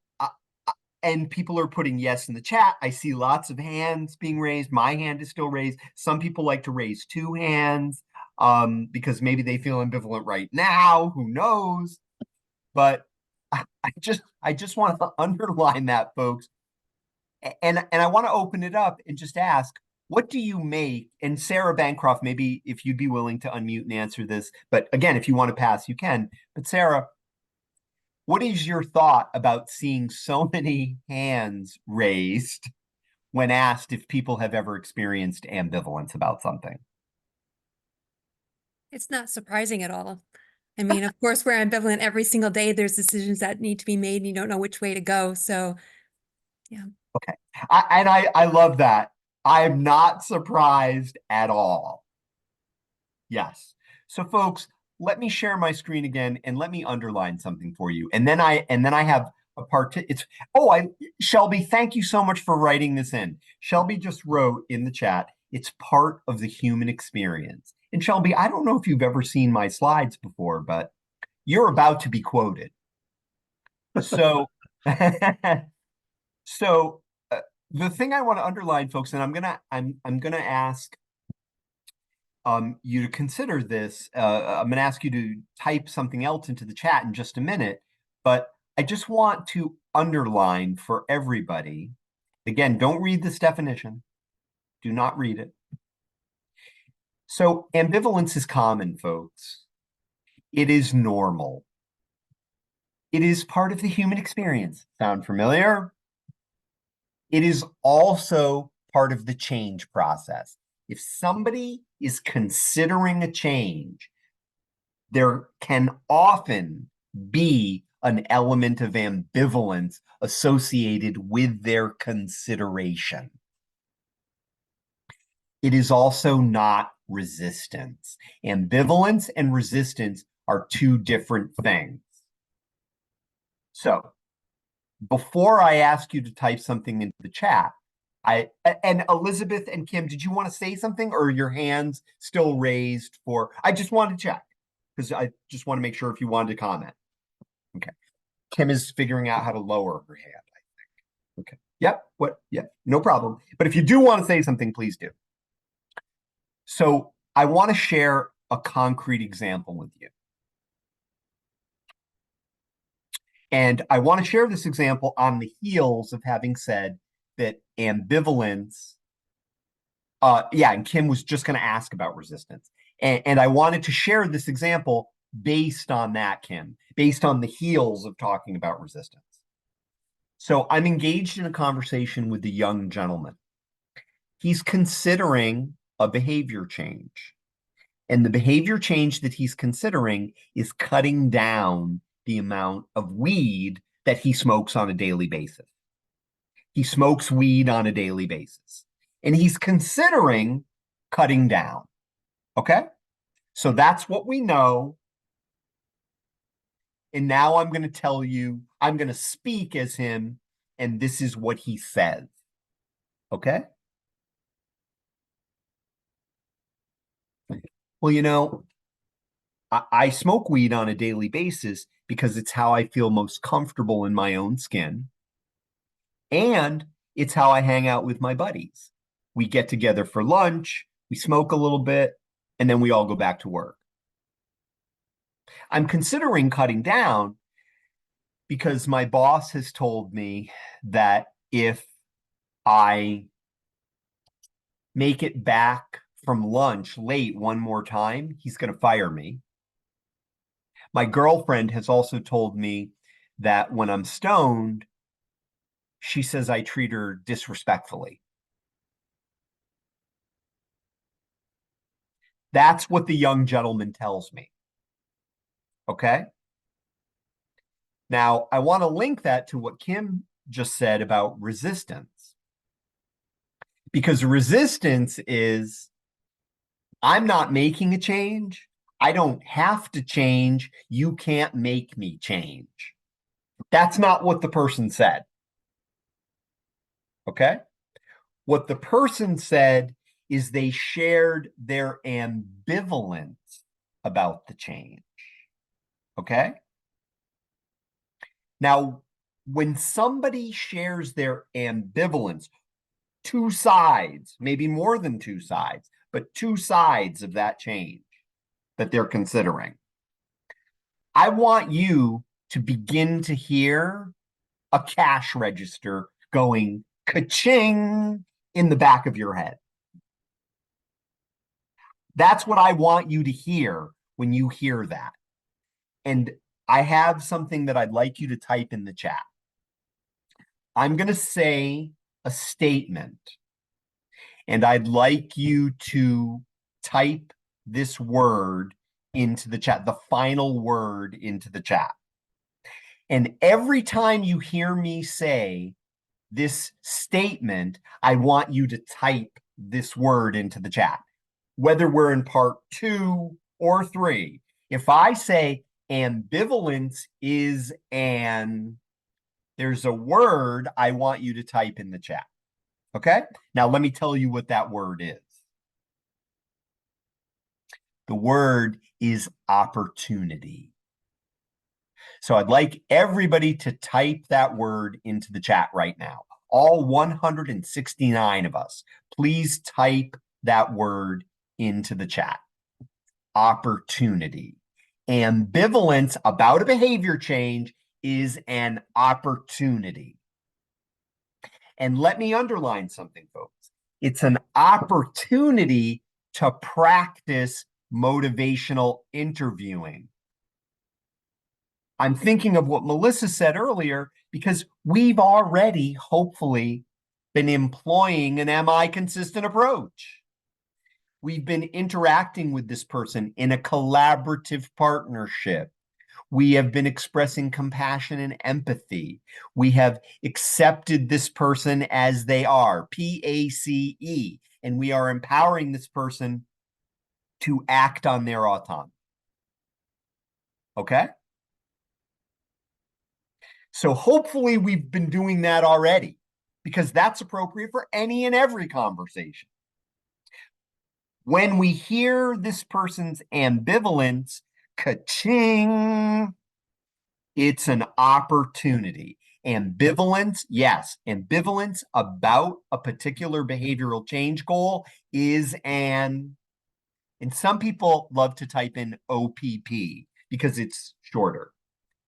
and people are putting yes in the chat. I see lots of hands being raised. My hand is still raised. Some people like to raise two hands because maybe they feel ambivalent right now. Who knows? But I just want to underline that, folks. And I want to open it up and just ask, what do you make? And Sarah Bancroft, maybe if you'd be willing to unmute and answer this, but again, if you want to pass, you can. But Sarah, what is your thought about seeing so many hands raised when asked if people have ever experienced ambivalence about something? It's not surprising at all. I mean, of course, we're ambivalent every single day. There's decisions that need to be made and you don't know which way to go. So, yeah. Okay. I love that. I'm not surprised at all. Yes. So folks, let me share my screen again and let me underline something for you. And then I have a part. Shelby, thank you so much for writing this in. Shelby just wrote in the chat, it's part of the human experience. And Shelby, I don't know if you've ever seen my slides before, but you're about to be quoted. So, so the thing I want to underline, folks, and I'm gonna ask you to consider this. I'm gonna ask you to type something else into the chat in just a minute, but I just want to underline for everybody. Again, don't read this definition. Do not read it. So ambivalence is common, folks. It is normal. It is part of the human experience. Sound familiar? It is also part of the change process. If somebody is considering a change, there can often be an element of ambivalence associated with their consideration. It is also not resistance. Ambivalence and resistance are two different things. So, before I ask you to type something into the chat, and Elizabeth and Kim, did you want to say something, or are your hands still raised for? I just wanted to check because I just want to make sure if you wanted to comment. Okay. Kim is figuring out how to lower her hand, I think. Okay. Yep. What? Yeah. No problem. But if you do want to say something, please do. So I want to share a concrete example with you. And I want to share this example on the heels of having said that ambivalence, and Kim was just going to ask about resistance. And I wanted to share this example based on that, Kim, based on the heels of talking about resistance. So I'm engaged in a conversation with a young gentleman. He's considering a behavior change. And the behavior change that he's considering is cutting down the amount of weed that he smokes on a daily basis. He smokes weed on a daily basis. And he's considering cutting down. Okay? So that's what we know. And now I'm going to tell you, I'm going to speak as him, and this is what he says. Okay? Well, you know, I smoke weed on a daily basis because it's how I feel most comfortable in my own skin. And it's how I hang out with my buddies. We get together for lunch, we smoke a little bit, and then we all go back to work. I'm considering cutting down because my boss has told me that if I make it back from lunch late one more time, he's going to fire me. My girlfriend has also told me that when I'm stoned, she says I treat her disrespectfully. That's what the young gentleman tells me. Okay. Now, I want to link that to what Kim just said about resistance. Because resistance is, I'm not making a change. I don't have to change. You can't make me change. That's not what the person said. Okay? What the person said is they shared their ambivalence about the change. Okay? Now, when somebody shares their ambivalence, two sides, maybe more than two sides, but two sides of that change that they're considering, I want you to begin to hear a cash register going ka-ching in the back of your head. That's what I want you to hear when you hear that. And I have something that I'd like you to type in the chat. I'm going to say a statement, and I'd like you to type this word into the chat, the final word into the chat. And every time you hear me say this statement, I want you to type this word into the chat, whether we're in part 2 or 3. If I say ambivalence is an, there's a word I want you to type in the chat. Okay? Now let me tell you what that word is. The word is opportunity. So I'd like everybody to type that word into the chat right now. All 169 of us, please type that word into the chat. Opportunity. Ambivalence about a behavior change is an opportunity. And let me underline something, folks. It's an opportunity to practice motivational interviewing. I'm thinking of what Melissa said earlier, because we've already, hopefully, been employing an MI consistent approach. We've been interacting with this person in a collaborative partnership. We have been expressing compassion and empathy. We have accepted this person as they are, PACE, and we are empowering this person to act on their autonomy. Okay? So hopefully we've been doing that already, because that's appropriate for any and every conversation. When we hear this person's ambivalence, ka-ching, it's an opportunity. Ambivalence, yes, ambivalence about a particular behavioral change goal is an, and some people love to type in OPP because it's shorter,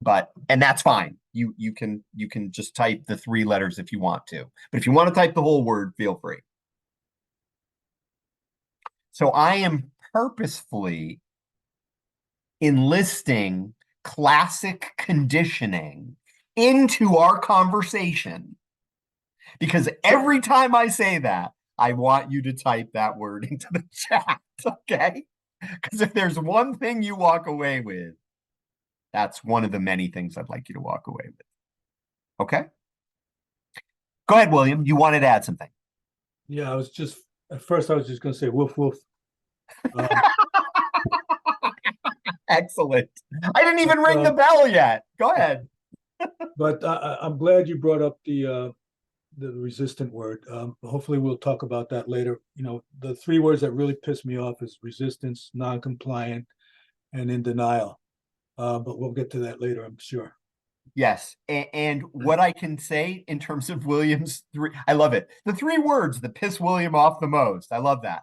but, and that's fine. You can just type the 3 letters if you want to, but if you want to type the whole word, feel free. So I am purposefully enlisting classic conditioning into our conversation, because every time I say that, I want you to type that word into the chat, okay? Because if there's one thing you walk away with, that's one of the many things I'd like you to walk away with. Okay? Go ahead, William. You wanted to add something. Yeah, I was just, at first I was just going to say woof, woof. Excellent. I didn't even ring the bell yet. Go ahead. But I'm glad you brought up the resistant word. Hopefully we'll talk about that later. You know, the 3 words that really piss me off is resistance, non-compliant, and in denial. But we'll get to that later, I'm sure. Yes. And what I can say in terms of William's 3, I love it. The 3 words that piss William off the most. I love that.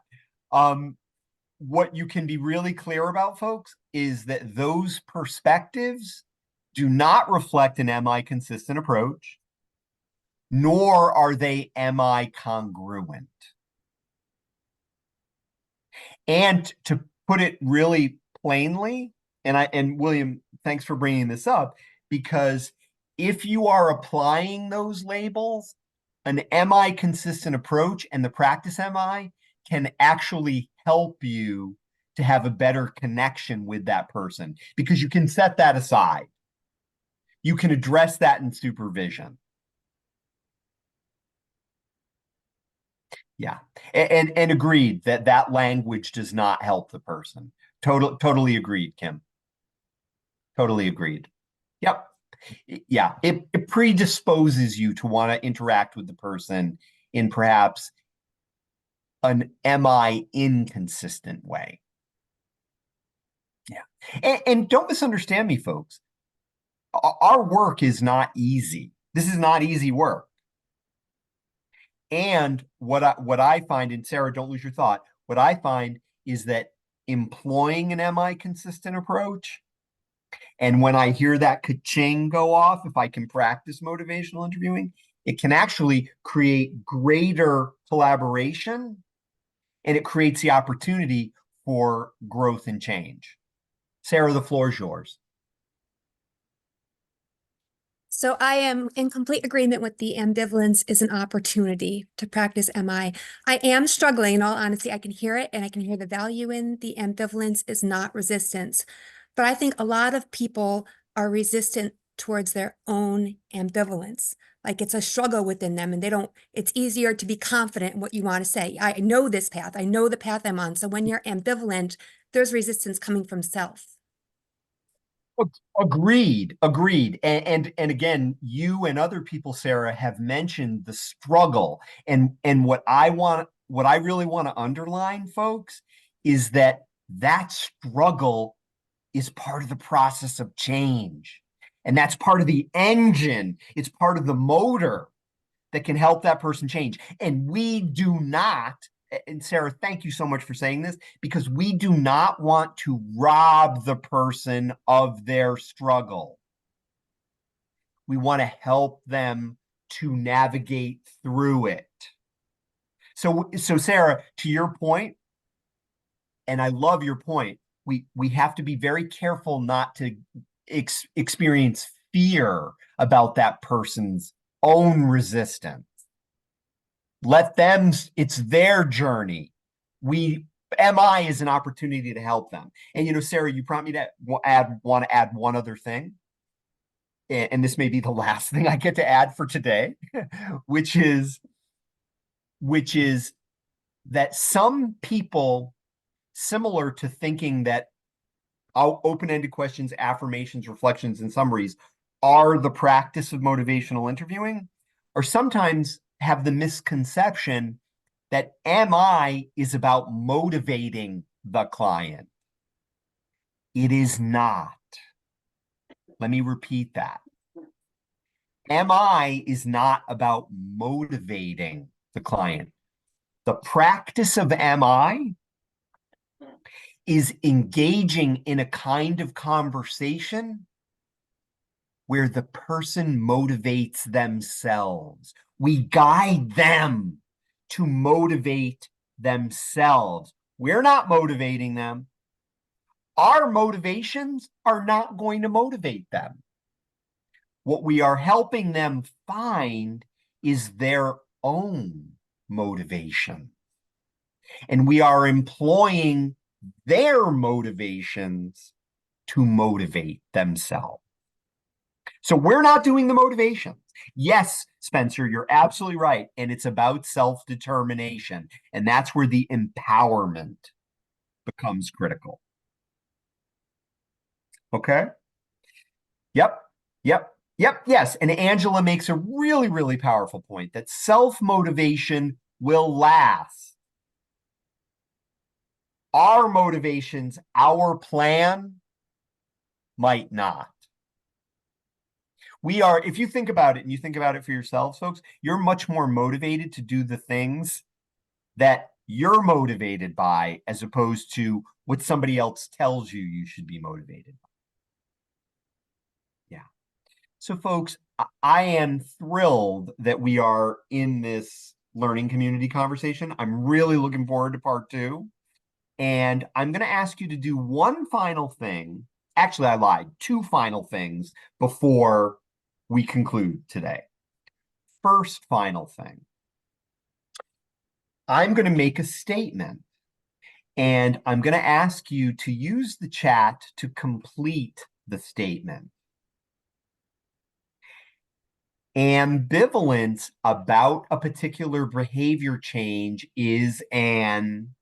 What you can be really clear about, folks, is that those perspectives do not reflect an MI consistent approach, nor are they MI congruent. And to put it really plainly, and William, thanks for bringing this up, because if you are applying those labels, an MI consistent approach and the practice MI can actually help you to have a better connection with that person, because you can set that aside. You can address that in supervision. Yeah, and agreed that that language does not help the person. Totally agreed, Kim. Totally agreed. Yep. Yeah, it predisposes you to want to interact with the person in perhaps an MI inconsistent way. Yeah, and don't misunderstand me, folks. Our work is not easy. This is not easy work. And what I find, and Sarah, don't lose your thought, what I find is that employing an MI consistent approach, and when I hear that ka-ching go off, if I can practice motivational interviewing, it can actually create greater collaboration, and it creates the opportunity for growth and change. Sarah, the floor is yours. So I am in complete agreement with the ambivalence is an opportunity to practice MI. I am struggling, in all honesty. I can hear it and I can hear the value in the ambivalence is not resistance. But I think a lot of people are resistant towards their own ambivalence. Like it's a struggle within them and they don't, it's easier to be confident in what you want to say. I know this path. I know the path I'm on. So when you're ambivalent, there's resistance coming from self. Agreed. And again, you and other people, Sarah, have mentioned the struggle. And what I really want to underline, folks, is that struggle is part of the process of change. And that's part of the engine. It's part of the motor that can help that person change. And we do not, and Sarah, thank you so much for saying this, because we do not want to rob the person of their struggle. We want to help them to navigate through it. So Sarah, to your point, and I love your point, we have to be very careful not to experience fear about that person's own resistance. Let them, it's their journey. MI is an opportunity to help them. And Sarah, you prompt me to want to add one other thing. And this may be the last thing I get to add for today, which is that some people, similar to thinking that open-ended questions, affirmations, reflections, and summaries are the practice of motivational interviewing, or sometimes have the misconception that MI is about motivating the client. It is not. Let me repeat that. MI is not about motivating the client. The practice of MI is engaging in a kind of conversation where the person motivates themselves. We guide them to motivate themselves. We're not motivating them. Our motivations are not going to motivate them. What we are helping them find is their own motivation. And we are employing their motivations to motivate themselves. So we're not doing the motivations. Yes, Spencer, you're absolutely right. And it's about self-determination. And that's where the empowerment becomes critical. Okay? Yep. Yes. And Angela makes a really, really powerful point that self-motivation will last. Our motivations, our plan might not. We are, if you think about it and you think about it for yourselves, folks, you're much more motivated to do the things that you're motivated by as opposed to what somebody else tells you should be motivated by. Yeah. So folks, I am thrilled that we are in this learning community conversation. I'm really looking forward to part 2. And I'm going to ask you to do one final thing. Actually, I lied. Two final things before we conclude today. First final thing. I'm going to make a statement, and I'm going to ask you to use the chat to complete the statement. Ambivalence about a particular behavior change is an...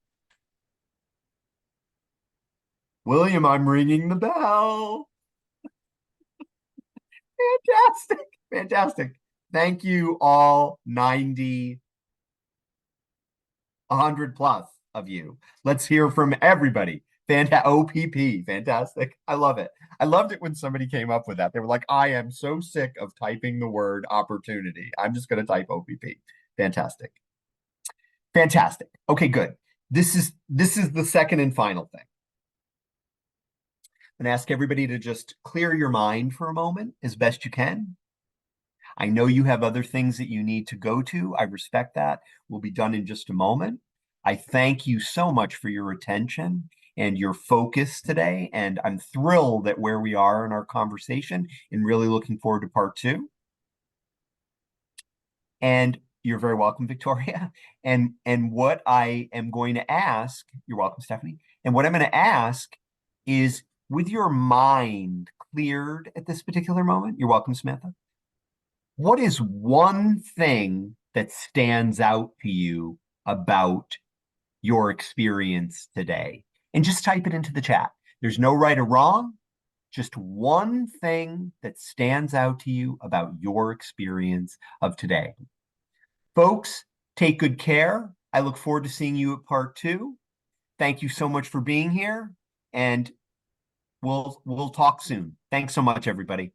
William, I'm ringing the bell. Fantastic. Fantastic. Thank you all 90, 100 plus of you. Let's hear from everybody. OPP. Fantastic. I love it. I loved it when somebody came up with that. They were like, I am so sick of typing the word opportunity. I'm just going to type OPP. Fantastic. Fantastic. Okay, good. This is the second and final thing. I'm going to ask everybody to just clear your mind for a moment as best you can. I know you have other things that you need to go to. I respect that. We'll be done in just a moment. I thank you so much for your attention and your focus today. And I'm thrilled at where we are in our conversation and really looking forward to part 2. And you're very welcome, Victoria. And what I am going to ask, you're welcome, Stephanie. And what I'm going to ask is, with your mind cleared at this particular moment, you're welcome, Samantha. What is one thing that stands out to you about your experience today? And just type it into the chat. There's no right or wrong. Just one thing that stands out to you about your experience of today. Folks, take good care. I look forward to seeing you at part 2. Thank you so much for being here, and we'll talk soon. Thanks so much, everybody.